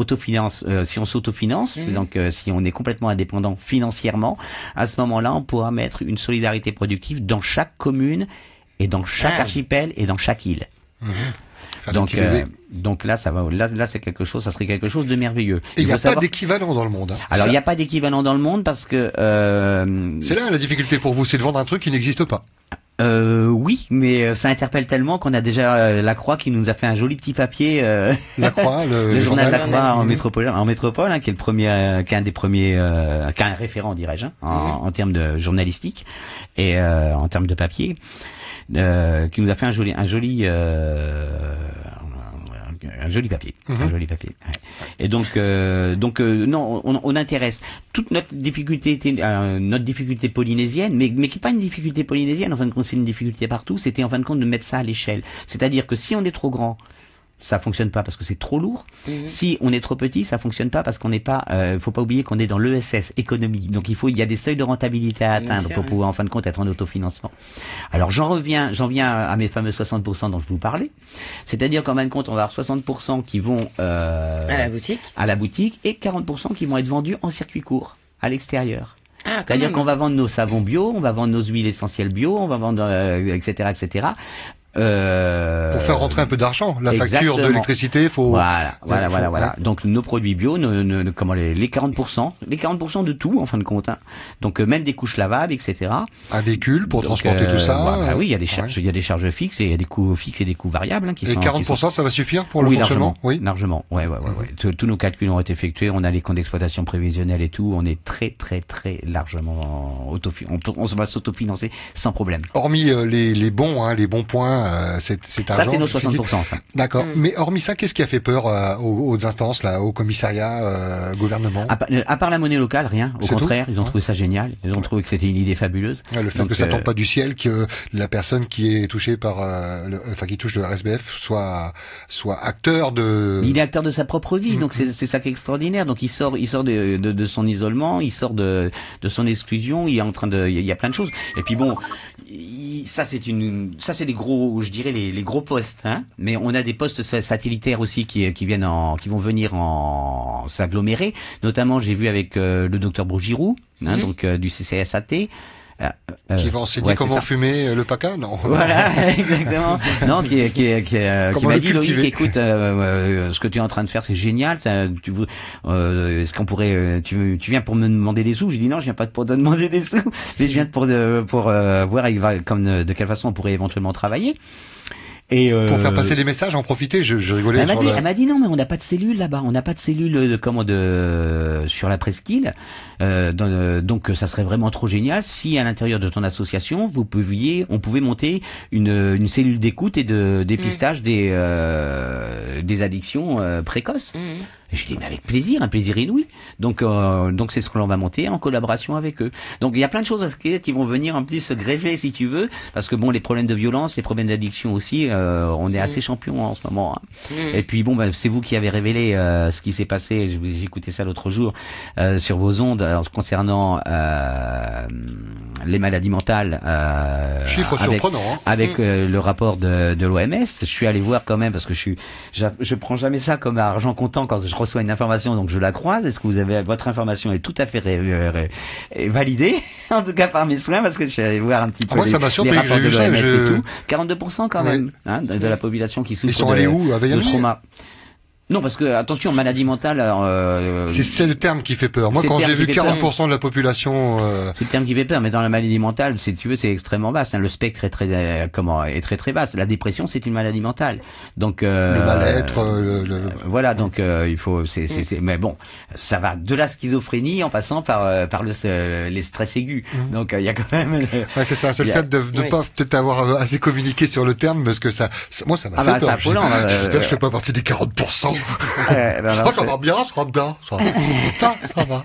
Speaker 3: si on s'autofinance, donc si on est complètement indépendant financièrement, à ce moment-là, on pourra mettre une solidarité productive dans chaque commune et dans chaque archipel et dans chaque île. Donc là, ça va. Là, c'est quelque chose. Ça serait quelque chose de merveilleux.
Speaker 1: Et il n'y a pas d'équivalent dans le monde. Hein.
Speaker 3: Alors, il n'y a pas d'équivalent dans le monde parce que.
Speaker 1: C'est là la difficulté pour vous, c'est de vendre un truc qui n'existe pas.
Speaker 3: Oui, mais ça interpelle tellement qu'on a déjà La Croix qui nous a fait un joli petit papier.
Speaker 1: La Croix,
Speaker 3: le journal La Croix en métropole, hein, qui est le premier, qui est un des premiers, qui est un référent, dirais-je, hein, en termes de journalistique et en termes de papier, qui nous a fait un joli papier, un joli papier. Ouais. Et donc non, on intéresse toute notre difficulté polynésienne, mais qui n'est pas une difficulté polynésienne. En fin de compte, c'est une difficulté partout. C'était en fin de compte de mettre ça à l'échelle. C'est-à-dire que si on est trop grand, ça fonctionne pas parce que c'est trop lourd. Si on est trop petit, ça fonctionne pas parce qu'on n'est pas. Faut pas oublier qu'on est dans l'ESS, économie. Donc il y a des seuils de rentabilité à atteindre pour pouvoir en fin de compte être en autofinancement. Alors j'en viens à mes fameux 60% dont je vous parlais. C'est-à-dire qu'en fin de compte, on va avoir 60% qui vont à la boutique et 40% qui vont être vendus en circuit court à l'extérieur. C'est-à-dire qu'on va vendre nos savons bio, on va vendre nos huiles essentielles bio, on va vendre etc.
Speaker 1: Pour faire rentrer un peu d'argent, la facture de l'électricité, faut.
Speaker 3: Voilà. Donc nos produits bio, comment les 40% de tout en fin de compte. Hein. Donc même des couches lavables, etc.
Speaker 1: Un véhicule pour transporter tout ça.
Speaker 3: Oui, il y a des charges, il y a des charges fixes et il y a des coûts fixes et des coûts variables. Hein,
Speaker 1: et 40%, ça va suffire pour le fonctionnement.
Speaker 3: Largement. Ouais. Tous nos calculs ont été effectués, on a les comptes d'exploitation prévisionnels et tout. On est très largement on va s'autofinancer sans problème.
Speaker 1: Hormis les bons points. C'est
Speaker 3: ça, c'est nos 60%, ça.
Speaker 1: D'accord. Mais hormis ça, qu'est-ce qui a fait peur aux instances, là, au commissariat, gouvernement?
Speaker 3: À part la monnaie locale, rien. Au contraire, ils ont trouvé ça génial. Ils ont trouvé que c'était une idée fabuleuse.
Speaker 1: Le fait que ça tombe pas du ciel, que la personne qui est touchée par, qui touche le RSBF soit acteur de.
Speaker 3: Il est acteur de sa propre vie, donc c'est ça qui est extraordinaire. Donc il sort de son isolement, il sort de son exclusion. Il est en train il y a plein de choses. Et puis bon, ça c'est les gros, je dirais les gros postes, hein. Mais on a des postes satellitaires aussi qui vont venir s'agglomérer. Notamment, j'ai vu avec le docteur Bourgirou, hein, donc du CCSAT.
Speaker 1: Qui va enseigner comment fumer le paca, non?
Speaker 3: Voilà, exactement. Non, qui m'a dit, Loïc, écoute, ce que tu es en train de faire, c'est génial. Est-ce qu'on pourrait, tu viens pour me demander des sous? J'ai dit non, je viens pas pour te demander des sous, mais je viens pour voir de quelle façon on pourrait éventuellement travailler. Et
Speaker 1: pour faire passer des messages, en profiter, je rigolais.
Speaker 3: Elle m'a dit non, mais on n'a pas de cellule là-bas, on n'a pas de cellule sur la presqu'île. Donc ça serait vraiment trop génial si à l'intérieur de ton association on pouvait monter une cellule d'écoute et de dépistage des addictions précoces. Et je dis mais avec plaisir, un plaisir inouï. Donc c'est ce que l'on va monter en collaboration avec eux. Donc il y a plein de choses qui vont venir un petit se greffer si tu veux, parce que bon, les problèmes de violence, les problèmes d'addiction aussi, on est assez champions en ce moment. Hein. Et puis bon, c'est vous qui avez révélé ce qui s'est passé. J'ai écouté ça l'autre jour sur vos ondes concernant les maladies mentales.
Speaker 1: Chiffre surprenant. Hein.
Speaker 3: Avec le rapport de l'OMS. Je suis allé voir quand même parce que je prends jamais ça comme argent comptant quand je reçois une information, donc je la croise. Est-ce que votre information est tout à fait validée, en tout cas par mes soins, parce que je suis allé voir un petit peu les rapports de l'OMS et tout. 42% quand même, hein, de la population qui souffre.
Speaker 1: Ils sont allés où?
Speaker 3: De trauma. Non, parce que attention, maladie mentale.
Speaker 1: C'est le terme qui fait peur. Moi, quand j'ai vu 40% de la population,
Speaker 3: c'est le terme qui fait peur. Mais dans la maladie mentale, si tu veux, c'est extrêmement vaste. Hein. Le spectre est très vaste. La dépression, c'est une maladie mentale. Donc
Speaker 1: le mal-être.
Speaker 3: Voilà. Donc il faut. Mais bon, ça va de la schizophrénie en passant par les stress aigus. Donc il y a quand même.
Speaker 1: Ouais, c'est ça. C'est le fait de ne pas peut-être avoir assez communiqué sur le terme, parce que moi, ça m'a fait peur.
Speaker 3: C'est affolant.
Speaker 1: J'espère que je fais pas partie des 40%. Ça va bien. Ça va.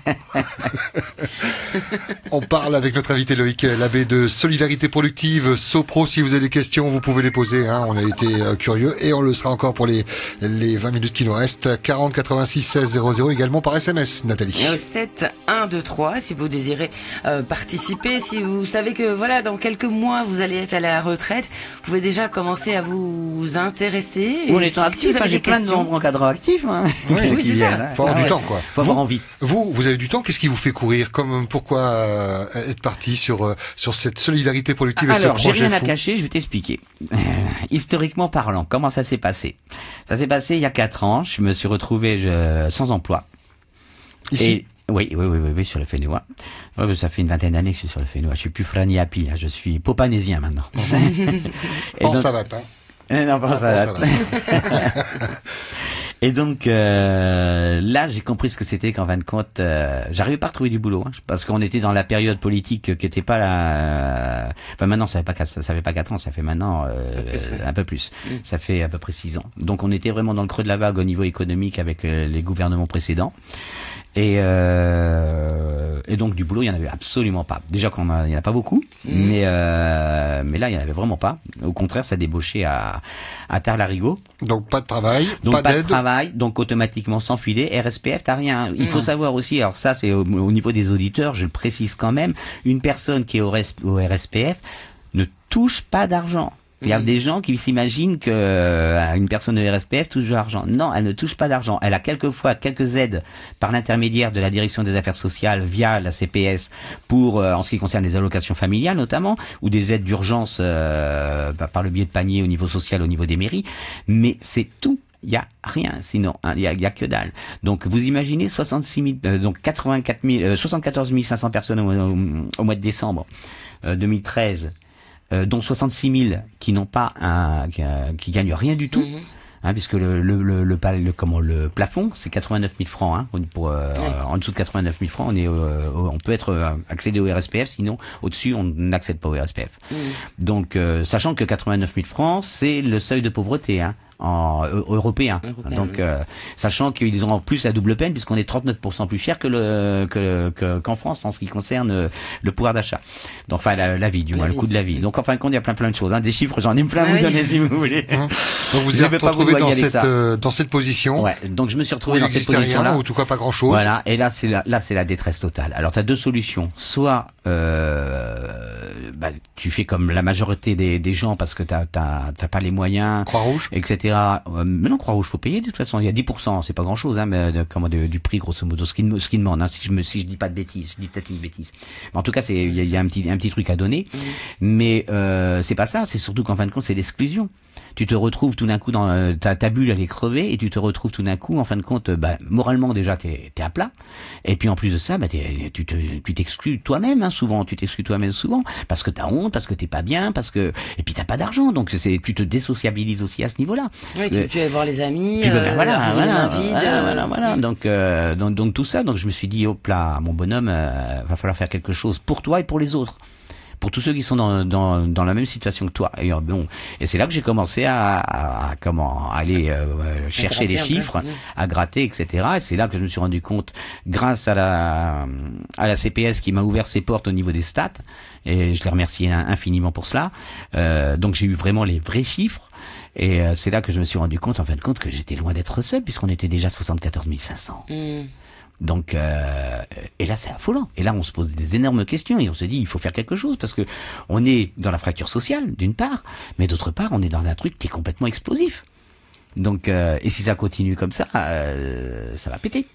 Speaker 1: On parle avec notre invité Loïc Labbé de Solidarité Productive, Sopro. Si vous avez des questions, vous pouvez les poser. Hein. On a été curieux et on le sera encore pour les 20 minutes qui nous restent. 40 86 16 00 également par SMS, Nathalie.
Speaker 2: 7 1 2 3 si vous désirez participer. Si vous savez que voilà, dans quelques mois vous allez être à la retraite, vous pouvez déjà commencer à vous intéresser.
Speaker 3: En étant actif, j'ai plein de membres encadrants actifs. Hein,
Speaker 1: oui, c'est ça. Faut avoir du temps, quoi.
Speaker 3: Faut avoir envie.
Speaker 1: Vous avez du temps. Qu'est-ce qui vous fait courir? Pour pourquoi être parti sur cette solidarité productive et
Speaker 3: Alors,
Speaker 1: ce
Speaker 3: j'ai
Speaker 1: projet
Speaker 3: rien à
Speaker 1: fou?
Speaker 3: cacher, je vais t'expliquer. Historiquement parlant, comment ça s'est passé? Ça s'est passé il y a 4 ans, je me suis retrouvé sans emploi.
Speaker 1: Ici?
Speaker 3: Et oui, sur le Fénois. Ouais, ça fait une vingtaine d'années que je suis sur le Fénois. Je suis plus Frani Happy, là. Je suis popanésien maintenant. Et
Speaker 1: Bon,
Speaker 3: donc-
Speaker 1: ça va, hein.
Speaker 3: Non, pas ça,
Speaker 1: Bon, ça va.
Speaker 3: Et donc là, j'ai compris ce que c'était qu'en fin de compte, j'arrivais pas à retrouver du boulot, hein, parce qu'on était dans la période politique qui était pas la. Enfin maintenant, ça fait pas 4 ans, ça fait maintenant un peu plus. Ça fait à peu près 6 ans. Donc on était vraiment dans le creux de la vague au niveau économique avec les gouvernements précédents. Et donc du boulot, il y en avait absolument pas. Déjà il y en a pas beaucoup, mais là, il y en avait vraiment pas. Au contraire, ça débauchait à Tare-Larigot.
Speaker 1: Donc pas de travail,
Speaker 3: Donc pas de
Speaker 1: d'aide.
Speaker 3: travail, donc automatiquement sans filet, RSPF, t'as rien. Il faut savoir aussi, alors ça c'est au niveau des auditeurs, je le précise quand même, une personne qui est au RSPF ne touche pas d'argent. Il y a des gens qui s'imaginent que une personne de RSPF touche de l'argent. Non, elle ne touche pas d'argent. Elle a quelquefois quelques aides par l'intermédiaire de la direction des affaires sociales via la CPS pour, en ce qui concerne les allocations familiales notamment, ou des aides d'urgence par le biais de paniers au niveau social, au niveau des mairies. Mais c'est tout. Il y a rien, sinon, hein, il y a que dalle. Donc, vous imaginez 66 000, donc 74 500 personnes au mois de décembre 2013. Dont 66 000 qui n'ont pas qui gagnent rien du tout, hein, puisque le plafond c'est 89 000 francs, hein, en dessous de 89 000 francs on peut être accéder au RSPF, sinon au-dessus on n'accède pas au RSPF. Donc sachant que 89 000 francs c'est le seuil de pauvreté, hein, européen. Donc, sachant qu'ils ont en plus la double peine puisqu'on est 39% plus cher qu'en France en ce qui concerne le pouvoir d'achat. Donc, enfin, la vie, du moins, le coût de la vie. Donc, en fin de compte, il y a plein de choses, hein. Des chiffres, j'en ai plein à vous donner si vous voulez.
Speaker 1: Donc vous
Speaker 3: Je
Speaker 1: êtes
Speaker 3: vais pas vous
Speaker 1: retrouvé
Speaker 3: noyer avec ça.
Speaker 1: dans cette position.
Speaker 3: Ouais. Donc, je me suis
Speaker 1: Où
Speaker 3: retrouvé
Speaker 1: il
Speaker 3: dans cette
Speaker 1: n'existait rien,
Speaker 3: position-là.
Speaker 1: ou en tout cas pas grand chose.
Speaker 3: Voilà, et là c'est la détresse totale. Alors tu as deux solutions. Soit tu fais comme la majorité des gens parce que t'as pas les moyens,
Speaker 1: Croix-Rouge.
Speaker 3: etc. Mais non, Croix-Rouge, faut payer de toute façon. Il y a 10%, c'est pas grand-chose, hein, mais du prix grosso modo, ce qu'ils demandent. Hein, si je dis pas de bêtises, je dis peut-être une bêtise. Mais en tout cas, il y a un petit truc à donner. Mais c'est pas ça. C'est surtout qu'en fin de compte, c'est l'exclusion. Tu te retrouves tout d'un coup dans ta bulle, elle est crevée, et tu te retrouves tout d'un coup, en fin de compte, moralement déjà t'es à plat, et puis en plus de ça, tu t'exclus toi-même, hein, souvent, tu t'exclus toi-même souvent, parce que t'as honte, parce que t'es pas bien, et puis t'as pas d'argent, donc tu te désociabilises aussi à ce niveau-là.
Speaker 2: Oui, tu peux plus aller voir les amis,
Speaker 3: voilà. Donc tout ça, donc je me suis dit, hop là, mon bonhomme, va falloir faire quelque chose pour toi et pour les autres. Pour tous ceux qui sont dans la même situation que toi. Et c'est là que j'ai commencé à aller chercher les chiffres, à gratter, etc. Et c'est là que je me suis rendu compte, grâce à la CPS qui m'a ouvert ses portes au niveau des stats, et je les remercie infiniment pour cela. Donc j'ai eu vraiment les vrais chiffres. Et c'est là que je me suis rendu compte, en fin de compte, que j'étais loin d'être seul, puisqu'on était déjà 74 500. Donc, et là c'est affolant. Et là on se pose des énormes questions et on se dit il faut faire quelque chose parce que on est dans la fracture sociale d'une part, mais d'autre part on est dans un truc qui est complètement explosif. Donc, et si ça continue comme ça va péter.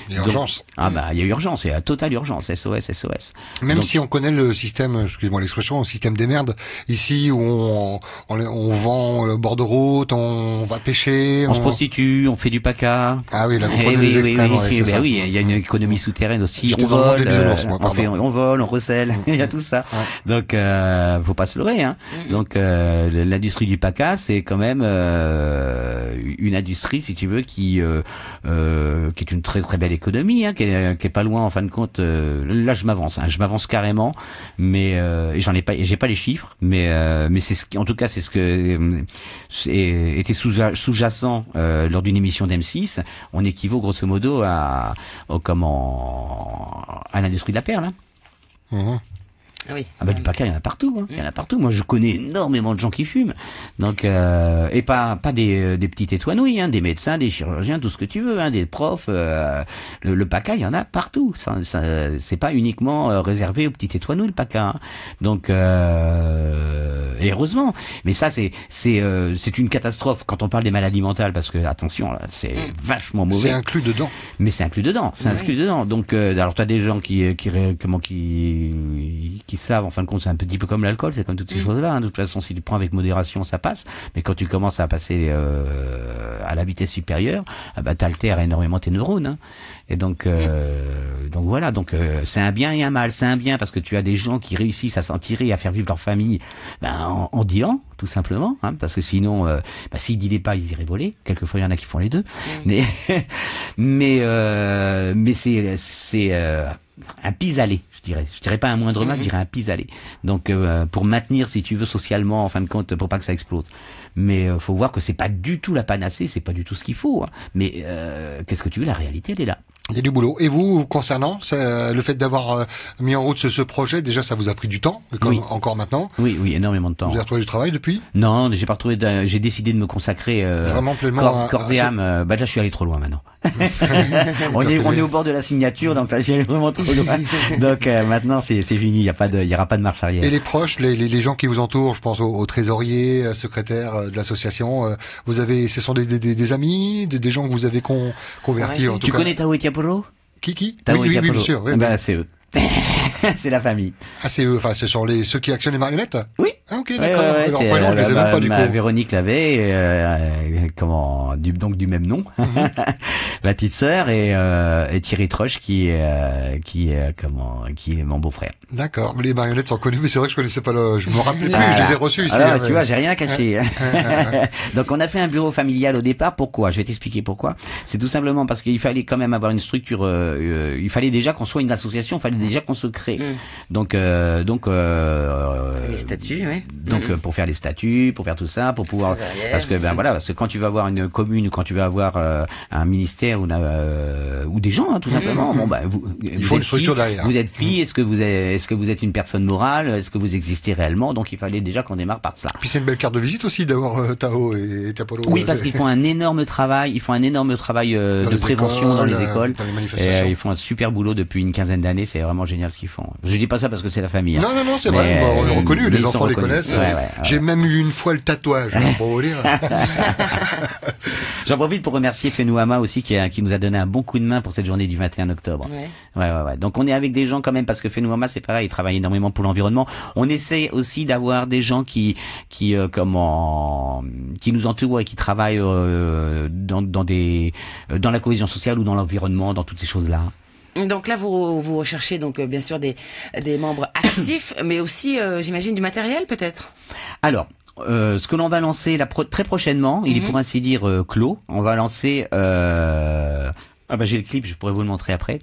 Speaker 1: Il y a urgence.
Speaker 3: Il y a urgence, il y a totale urgence, SOS.
Speaker 1: Même
Speaker 3: Donc,
Speaker 1: si on connaît le système, excusez-moi l'expression, le système des merdes, ici où on vend le bord de route, on va pêcher,
Speaker 3: on se prostitue, on fait du PACA.
Speaker 1: Ah oui, là vous prenez les extrêmes.
Speaker 3: Oui, il y a une économie souterraine aussi.
Speaker 1: On
Speaker 3: vole,
Speaker 1: moi,
Speaker 3: on vole, on recèle, il y a tout ça. Ouais. Donc, faut pas se leurrer, hein. Donc, l'industrie du PACA, c'est quand même une industrie, si tu veux, qui est une très très belle économie, hein, qui est pas loin en fin de compte. Là, je m'avance carrément, mais j'ai pas les chiffres, mais c'est en tout cas c'est ce que était sous-jacent lors d'une émission d'M6. On équivaut grosso modo à l'industrie de la perle. Hein.
Speaker 2: Oui.
Speaker 3: Ah bah du paca, il y en a partout, hein. Il y en a partout. Moi, je connais énormément de gens qui fument. Donc et pas des petits étoinouilles, hein, des médecins, des chirurgiens, tout ce que tu veux, hein, des profs. Le paca, il y en a partout. C'est pas uniquement réservé aux petits étoinouilles, le paca. Hein. Donc et heureusement. Mais ça, c'est une catastrophe quand on parle des maladies mentales, parce que attention, là, c'est vachement mauvais.
Speaker 1: C'est inclus dedans.
Speaker 3: Mais c'est inclus dedans. C'est inclus dedans. Donc alors t'as des gens qui savent, en fin de compte, c'est un petit peu comme l'alcool, c'est comme toutes ces choses-là. Hein. De toute façon, si tu prends avec modération, ça passe. Mais quand tu commences à passer à la vitesse supérieure, bah t'altères énormément tes neurones. Hein. Et donc voilà. Donc c'est un bien et un mal. C'est un bien parce que tu as des gens qui réussissent à s'en tirer, à faire vivre leur famille, en dealant, tout simplement. Hein, parce que sinon, s'ils dealaient pas, ils iraient voler. Quelquefois, il y en a qui font les deux. Mais c'est un pis-aller, je dirais pas un moindre mal, je dirais un pis-aller. Donc pour maintenir, si tu veux, socialement, en fin de compte, pour pas que ça explose. Mais faut voir que c'est pas du tout la panacée, c'est pas du tout ce qu'il faut. Hein. Mais qu'est-ce que tu veux, la réalité, elle est là.
Speaker 1: Il y a du boulot. Et vous, concernant le fait d'avoir mis en route ce projet, déjà ça vous a pris du temps, comme
Speaker 3: oui.
Speaker 1: Encore maintenant.
Speaker 3: Oui, énormément de temps.
Speaker 1: Vous avez retrouvé du travail depuis?
Speaker 3: Non, j'ai pas retrouvé. J'ai décidé de me consacrer
Speaker 1: vraiment pleinement
Speaker 3: corps et âme. Là, je suis allé trop loin maintenant. on est au bord de la signature, donc là, j'y allé vraiment trop loin. Donc maintenant, c'est fini. Il y aura pas de marche arrière.
Speaker 1: Et les proches, les gens qui vous entourent, je pense au trésorier, secrétaire de l'association. Ce sont des amis, des gens que vous avez convertis en tout cas.
Speaker 3: Tu connais Tao et Tiapolo?
Speaker 1: Qui
Speaker 3: Oui,
Speaker 1: bien sûr. Oui,
Speaker 3: c'est eux. C'est la famille.
Speaker 1: Ah, c'est eux. Enfin, ce sont ceux qui actionnent les marionnettes.
Speaker 3: Oui.
Speaker 1: Ah, ok, d'accord.
Speaker 3: Alors,
Speaker 1: prénom, je les ai même pas du coup.
Speaker 3: Véronique l'avait, donc du même nom, la petite sœur, et Thierry Troche qui est mon beau-frère.
Speaker 1: D'accord. Les marionnettes sont connues, mais c'est vrai que je connaissais pas je me rappelle plus. Je les ai reçues ici.
Speaker 3: Alors, tu vois, j'ai rien à cacher. Donc, on a fait un bureau familial au départ. Pourquoi? Je vais t'expliquer pourquoi. C'est tout simplement parce qu'il fallait quand même avoir une structure. Il fallait déjà qu'on soit une association. Il fallait déjà qu'on se crée. Donc,
Speaker 2: les statuts, oui.
Speaker 3: Donc pour faire les statuts, pour faire tout ça, pour pouvoir, parce que quand tu vas avoir une commune, quand tu vas avoir un ministère ou des gens, hein, tout simplement,
Speaker 1: il faut une structure derrière.
Speaker 3: Vous êtes qui? Est-ce que vous êtes une personne morale? Est-ce que vous existez réellement? Donc il fallait déjà qu'on démarre par ça.
Speaker 1: Puis c'est une belle carte de visite aussi d'avoir Tao et Tiapolo.
Speaker 3: Oui, parce qu'ils font un énorme travail. Ils font un énorme travail de prévention dans les écoles.
Speaker 1: Dans les manifestations.
Speaker 3: Ils font un super boulot depuis une quinzaine d'années. C'est vraiment génial ce qu'ils font. Je dis pas ça parce que c'est la famille. Hein.
Speaker 1: Non, c'est vrai. On est reconnu. Les enfants les connaissent. J'ai même eu une fois le tatouage, pour vous dire.
Speaker 3: J'en profite pour remercier Fenouama aussi qui nous a donné un bon coup de main pour cette journée du 21 octobre. Ouais. Donc on est avec des gens quand même parce que Fenouama c'est pareil, il travaille énormément pour l'environnement. On essaie aussi d'avoir des gens qui nous entourent et qui travaillent dans la cohésion sociale ou dans l'environnement, dans toutes ces choses-là.
Speaker 2: Donc là, vous recherchez donc bien sûr des membres actifs, mais aussi, j'imagine, du matériel peut-être.
Speaker 3: Alors, ce que l'on va lancer très prochainement, il est pour ainsi dire clos. On va lancer. J'ai le clip, je pourrais vous le montrer après.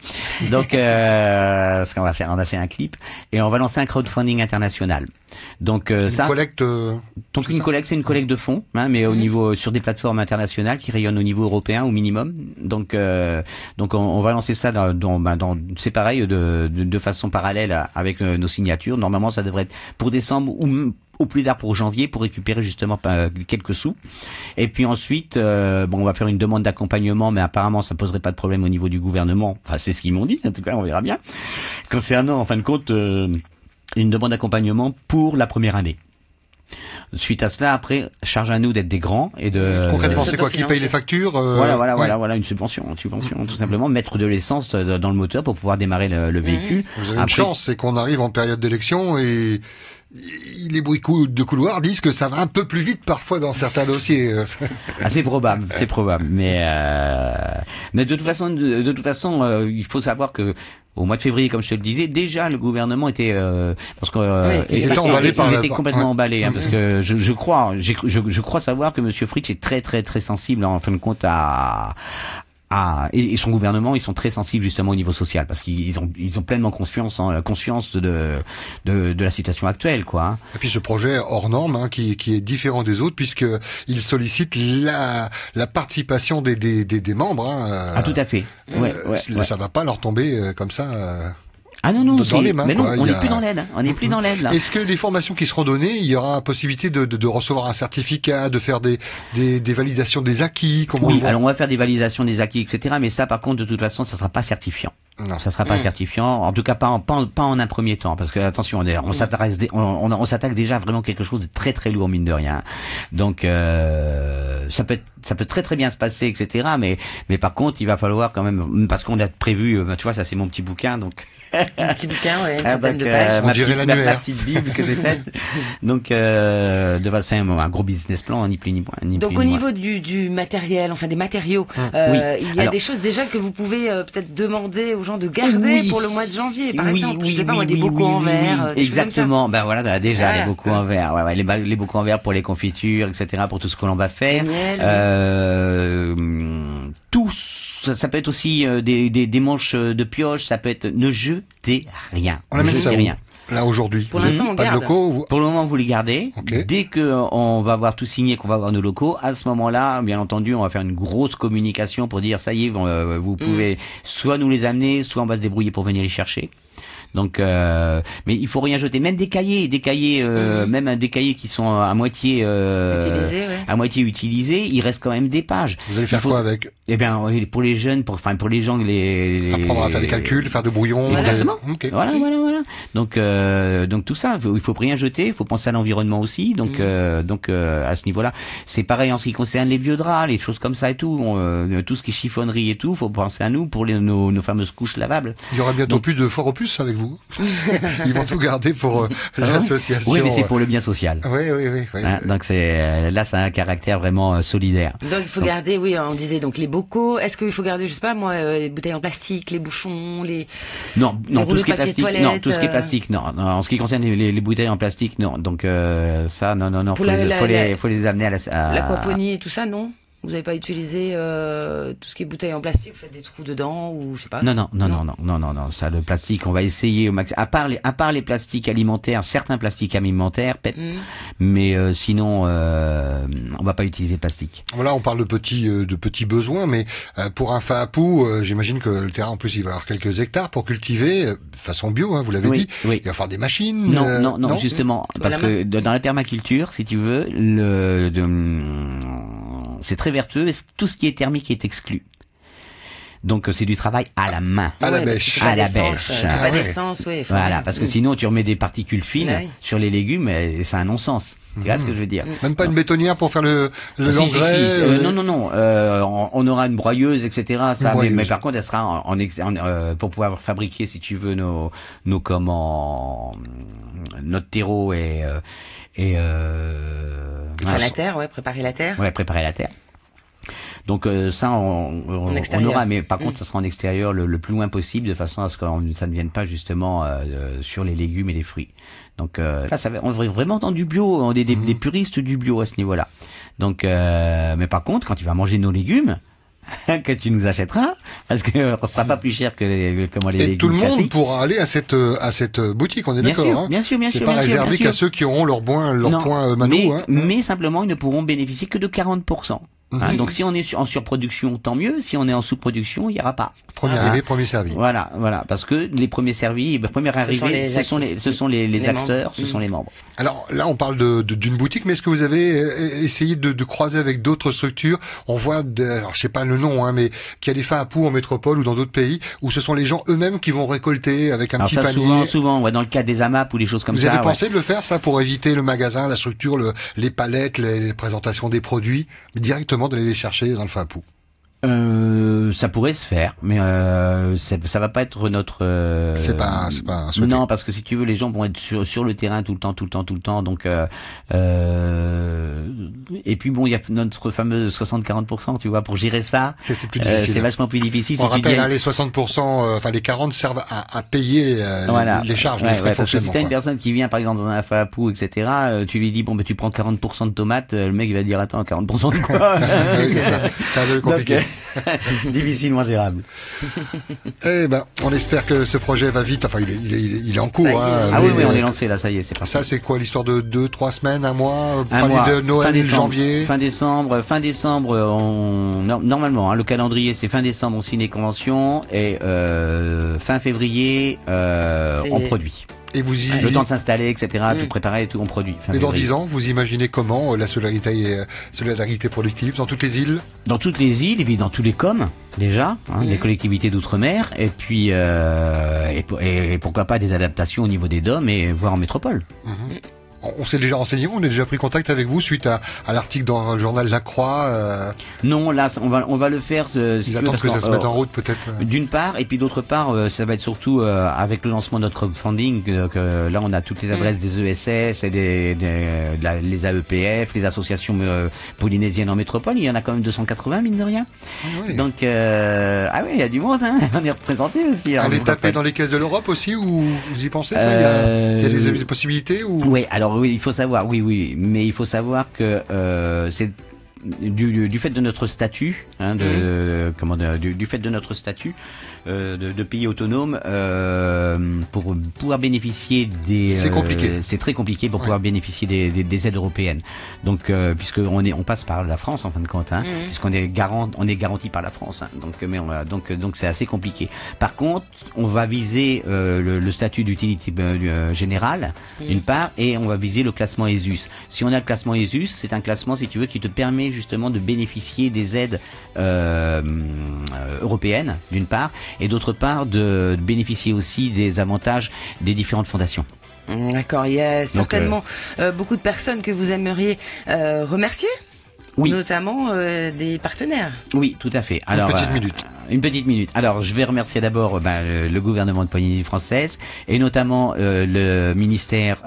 Speaker 3: Donc, ce qu'on va faire, on a fait un clip et on va lancer un crowdfunding international. Donc
Speaker 1: collecte.
Speaker 3: Donc une collecte, c'est une collecte de fonds, hein, mais au niveau sur des plateformes internationales qui rayonnent au niveau européen au minimum. Donc on va lancer ça c'est pareil de façon parallèle avec nos signatures. Normalement, ça devrait être pour décembre ou au plus tard pour janvier pour récupérer justement quelques sous. Et puis ensuite, on va faire une demande d'accompagnement, mais apparemment ça poserait pas de problème au niveau du gouvernement. Enfin, c'est ce qu'ils m'ont dit. En tout cas, on verra bien. Concernant, en fin de compte, une demande d'accompagnement pour la première année. Suite à cela, après, charge à nous d'être des grands et de.
Speaker 1: Concrètement, c'est quoi qui paye les factures?
Speaker 3: Voilà, une subvention, tout simplement, mettre de l'essence dans le moteur pour pouvoir démarrer le véhicule.
Speaker 1: Vous avez une chance, c'est qu'on arrive en période d'élection et les bruits de couloir disent que ça va un peu plus vite parfois dans certains dossiers.
Speaker 3: C'est probable, mais de toute façon, il faut savoir que au mois de février, comme je te le disais, déjà le gouvernement était parce que
Speaker 1: ils étaient
Speaker 3: complètement emballés, hein, parce que je crois savoir que Monsieur Fritsch est très très très sensible en fin de compte et son gouvernement, ils sont très sensibles justement au niveau social parce qu'ils ont pleinement conscience de la situation actuelle, quoi. Hein.
Speaker 1: Et puis ce projet hors norme, qui est différent des autres puisque il sollicite la participation des membres.
Speaker 3: Tout à fait.
Speaker 1: Ça va pas leur tomber comme ça.
Speaker 3: Ah non,
Speaker 1: dans les mains.
Speaker 3: Mais non,
Speaker 1: quoi.
Speaker 3: on n'est plus dans l'aide. On n'est plus dans l'aide là.
Speaker 1: Est-ce que les formations qui seront données, il y aura possibilité de recevoir un certificat, de faire des validations des acquis?
Speaker 3: Oui, alors on va faire des validations des acquis, etc. Mais ça, par contre, de toute façon, ça sera pas certifiant.
Speaker 1: Non.
Speaker 3: Ça sera pas certifiant. En tout cas, pas en un premier temps, parce que attention, on s'attaque déjà vraiment quelque chose de très très lourd, mine de rien. Donc ça peut très très bien se passer, etc. Mais par contre, il va falloir quand même, parce qu'on a prévu, tu vois, ça c'est mon petit bouquin, donc.
Speaker 2: Un petit bouquin, ouais, une centaine de pages.
Speaker 1: On dirait
Speaker 3: ma petite bible que j'ai faite. Donc, c'est un gros business plan, ni plus ni moins.
Speaker 2: Donc, au niveau du matériel, enfin des matériaux, il y a des choses déjà que vous pouvez peut-être demander aux gens de garder pour le mois de janvier, par exemple. Je sais pas, des bocaux en verre.
Speaker 3: Exactement. Ben voilà, déjà les bocaux en verre.
Speaker 2: Ouais,
Speaker 3: les bocaux en verre pour les confitures, etc. Pour tout ce que l'on va faire. Ça peut être aussi des manches de pioche. Ça peut être ne jetez rien.
Speaker 1: On amène ça rien. Là aujourd'hui.
Speaker 2: Pour l'instant, on
Speaker 1: pas
Speaker 2: garde.
Speaker 1: De locaux.
Speaker 3: Pour le moment, vous les gardez.
Speaker 1: Okay.
Speaker 3: Dès que on va avoir tout signé, qu'on va avoir nos locaux, à ce moment-là, bien entendu, on va faire une grosse communication pour dire ça y est, vous pouvez soit nous les amener, soit on va se débrouiller pour venir les chercher. Donc, mais il faut rien jeter. Même des cahiers, même des cahiers qui sont à moitié utilisés, il reste quand même des pages.
Speaker 1: Vous allez faire quoi avec?
Speaker 3: Eh bien, pour les jeunes, pour les gens,
Speaker 1: apprendre à faire des calculs, faire de brouillons.
Speaker 3: Exactement.
Speaker 1: Okay.
Speaker 3: Voilà. Donc tout ça, il faut rien jeter, il faut penser à l'environnement aussi. Donc à ce niveau-là, c'est pareil en ce qui concerne les vieux draps, les choses comme ça et tout, tout ce qui est chiffonnerie et tout, faut penser à nous pour nos fameuses couches lavables.
Speaker 1: Il y aura bientôt plus de foire aux puces avec vous. Ils vont tout garder pour l'association.
Speaker 3: Oui, mais c'est pour le bien social.
Speaker 1: Oui.
Speaker 3: Hein, donc là, ça a un caractère vraiment solidaire.
Speaker 2: Donc il faut garder, on disait donc les bocaux. Est-ce qu'il faut garder, je sais pas moi, les bouteilles en plastique, les bouchons,
Speaker 3: non, tout ce qui est plastique,
Speaker 2: toilette,
Speaker 3: non, tout ce qui est plastique, non. En ce qui concerne les bouteilles en plastique, non. Donc ça, non, faut les amener à
Speaker 2: l'aquaponie et tout ça, non. Vous n'avez pas utilisé tout ce qui est bouteilles en plastique, vous faites des trous dedans ou je sais pas.
Speaker 3: Non. Ça, le plastique, on va essayer au max. À part les plastiques alimentaires, certains plastiques alimentaires, mais sinon, on va pas utiliser plastique.
Speaker 1: Voilà, on parle de petits besoins, mais pour un FAAPU, j'imagine que le terrain en plus il va avoir quelques hectares pour cultiver de façon bio, hein, vous l'avez dit.
Speaker 3: Oui.
Speaker 1: Il va falloir des machines.
Speaker 3: Non, justement, parce que dans la permaculture, si tu veux, c'est très vertueux, tout ce qui est thermique est exclu. Donc c'est du travail à la main,
Speaker 1: à la bêche.
Speaker 2: Pas d'essence, oui.
Speaker 3: Voilà, parce que sinon tu remets des particules fines sur les légumes et ça a un non-sens. Tu vois ce que je veux dire?
Speaker 1: Même pas une bétonnière pour faire l'engrais.
Speaker 3: Non. On aura une broyeuse, etc. Ça, mais par contre, elle sera pour pouvoir fabriquer, si tu veux, notre terreau et
Speaker 2: la terre, préparer la terre.
Speaker 3: Ouais, préparer la terre. Donc ça, on aura, mais par contre, ça sera en extérieur le plus loin possible, de façon à ce que ça ne vienne pas justement sur les légumes et les fruits. Donc là, on est vraiment dans du bio, on est des puristes du bio à ce niveau-là. Donc, mais par contre, quand tu vas manger nos légumes, que tu nous achèteras, parce que on sera pas plus cher que les légumes.
Speaker 1: Et tout le monde
Speaker 3: classiques.
Speaker 1: Pourra aller à cette boutique, on est d'accord.
Speaker 3: Bien sûr.
Speaker 1: C'est pas réservé qu'à ceux qui auront leur point Mano.
Speaker 3: Mais simplement, ils ne pourront bénéficier que de 40%. Donc si on est en surproduction, tant mieux. Si on est en sous-production, il n'y aura pas.
Speaker 1: Premier arrivé, premier servi.
Speaker 3: Voilà, parce que les premiers servis, première arrivée, ce sont les acteurs, ce sont les membres.
Speaker 1: Alors là, on parle d'une boutique, mais est-ce que vous avez essayé de croiser avec d'autres structures? On voit, alors je sais pas le nom, mais qu'il y a des FAAPU en métropole ou dans d'autres pays où ce sont les gens eux-mêmes qui vont récolter avec un petit panier.
Speaker 3: Souvent, dans le cas des AMAP ou des choses comme ça.
Speaker 1: Vous avez pensé de le faire ça pour éviter le magasin, la structure, les palettes, les présentations des produits, mais directement d'aller les chercher dans le FAAPU?
Speaker 3: Ça pourrait se faire, mais ça va pas être notre.
Speaker 1: C'est pas un souhait.
Speaker 3: Non, parce que si tu veux, les gens vont être sur le terrain tout le temps. Donc, et puis bon, il y a notre fameux 60-40%, tu vois, pour gérer ça.
Speaker 1: C'est plus difficile.
Speaker 3: C'est vachement plus difficile.
Speaker 1: On rappelle, les 60%, les 40 servent à payer les charges, les frais de fonctionnement.
Speaker 3: Parce que si t'as une personne qui vient, par exemple, dans un FAAPU, etc., tu lui dis, tu prends 40% de tomates, le mec, il va dire, attends, 40% de quoi?
Speaker 1: Oui, c'est ça. C'est un peu compliqué.
Speaker 3: difficilement gérable.
Speaker 1: Eh ben, on espère que ce projet va vite. Enfin, il est en cours.
Speaker 3: Ah oui, on est lancé là, ça y est, c'est parti.
Speaker 1: Ça, c'est quoi l'histoire de 2-3 semaines, un mois,
Speaker 3: un mois,
Speaker 1: de Noël, janvier.
Speaker 3: Fin décembre, normalement, le calendrier c'est fin décembre on signe les conventions et fin février on produit.
Speaker 1: Et vous
Speaker 3: le temps de s'installer, etc., tout préparer et tout, on produit.
Speaker 1: Et dans 10 ans, vous imaginez comment la solidarité productive dans toutes les îles?
Speaker 3: Dans toutes les îles, et puis dans tous les COM, déjà, les collectivités d'outre-mer, et puis et pourquoi pas des adaptations au niveau des DOM et voire en métropole.
Speaker 1: On s'est déjà renseigné, on a déjà pris contact avec vous suite à l'article dans le journal La Croix.
Speaker 3: Non, là, on va le faire.
Speaker 1: Ils attendent que ça se mette en route, peut-être.
Speaker 3: D'une part, et puis d'autre part, ça va être surtout avec le lancement de notre crowdfunding. Que là, on a toutes les adresses des ESS et les AEPF, les associations polynésiennes en métropole. Il y en a quand même 280, mine de rien. Ah oui. Donc, il y a du monde. On est représenté aussi.
Speaker 1: Aller taper dans les caisses de l'Europe aussi, ou vous y pensez ça? Il y a des possibilités ou...
Speaker 3: Oui, alors oui, il faut savoir, mais il faut savoir que c'est du fait de notre statut, du fait de notre statut de pays autonome, pour pouvoir bénéficier des,
Speaker 1: c'est compliqué.
Speaker 3: C'est très compliqué pour pouvoir bénéficier des aides européennes. Donc, puisque on passe par la France en fin de compte, puisqu'on est garanti par la France. Donc c'est assez compliqué. Par contre, on va viser le statut d'utilité générale d'une part, et on va viser le classement ESUS. Si on a le classement ESUS, c'est un classement, si tu veux, qui te permet justement de bénéficier des aides européennes d'une part, et d'autre part de bénéficier aussi des avantages des différentes fondations.
Speaker 2: D'accord, il y a certainement beaucoup de personnes que vous aimeriez remercier. Oui. Notamment des partenaires.
Speaker 3: Oui, tout à fait. Alors, une petite minute. Alors, je vais remercier d'abord le gouvernement de Polynésie française et notamment le ministère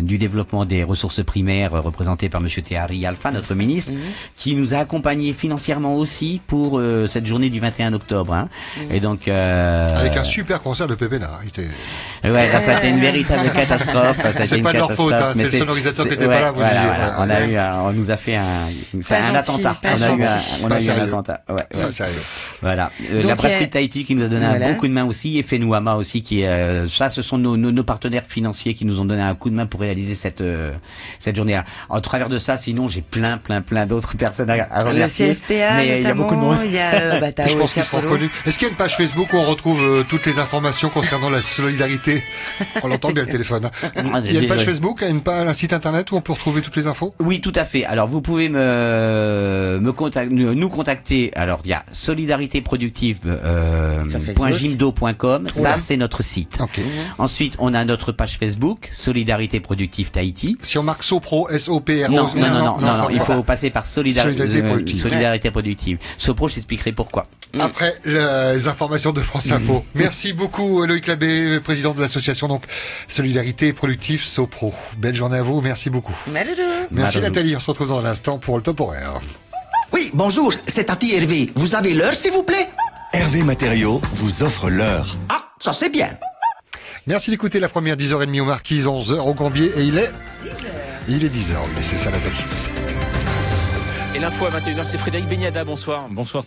Speaker 3: du développement des ressources primaires représenté par Monsieur Tehari Alpha, notre ministre, qui nous a accompagnés financièrement aussi pour cette journée du 21 octobre. Et donc
Speaker 1: avec un super concert de Pépéna.
Speaker 3: Ouais, ça a été une véritable catastrophe.
Speaker 1: C'est pas de leur faute, c'est le sonorisateur qui était pas là. Vous disiez.
Speaker 3: On nous a fait un attentat. On a eu un attentat.
Speaker 1: Pas sérieux.
Speaker 3: Voilà. La brasserie de Tahiti qui nous a donné un bon coup de main aussi, et Fenouama aussi qui ça, ce sont nos partenaires financiers qui nous ont donné un coup de main pour réaliser cette journée-là. En travers de ça, sinon j'ai plein d'autres personnes à remercier.
Speaker 2: Le CFPA,
Speaker 3: mais il y a beaucoup de monde.
Speaker 2: Il y a
Speaker 1: je pense qu'ils seront connus. Est-ce qu'il y a une page Facebook où on retrouve toutes les informations concernant la solidarité? On l'entend bien le téléphone. Il y a une page Facebook, un site internet où on peut retrouver toutes les infos?
Speaker 3: Oui, tout à fait. Alors vous pouvez nous contacter. Alors il y a solidaritéproductive.gimdo.com. Ça c'est notre site. Ensuite on a notre page Facebook Solidarité Productive Tahiti.
Speaker 1: Si on marque Sopro, S-O-P-R-O.
Speaker 3: Non, il faut passer par Solidarité Productive. Sopro, je t'expliquerai pourquoi.
Speaker 1: Après les informations de France Info. Merci beaucoup Loïc Labbé, président de l'association donc Solidarité Productive Sopro. Belle journée à vous, merci beaucoup. Merci Nathalie, on se retrouve dans un instant pour le top horaire.
Speaker 4: Oui, bonjour, c'est Tati Hervé. Vous avez l'heure, s'il vous plaît?
Speaker 5: Hervé Matériaux vous offre l'heure.
Speaker 4: Ah, ça c'est bien.
Speaker 1: Merci d'écouter la première 10h30 aux Marquises, 11h au Gambier, et il est 10h, oui, c'est ça Nathalie.
Speaker 6: Et l'info à 21h, c'est Frédéric Beniada, bonsoir. Bonsoir.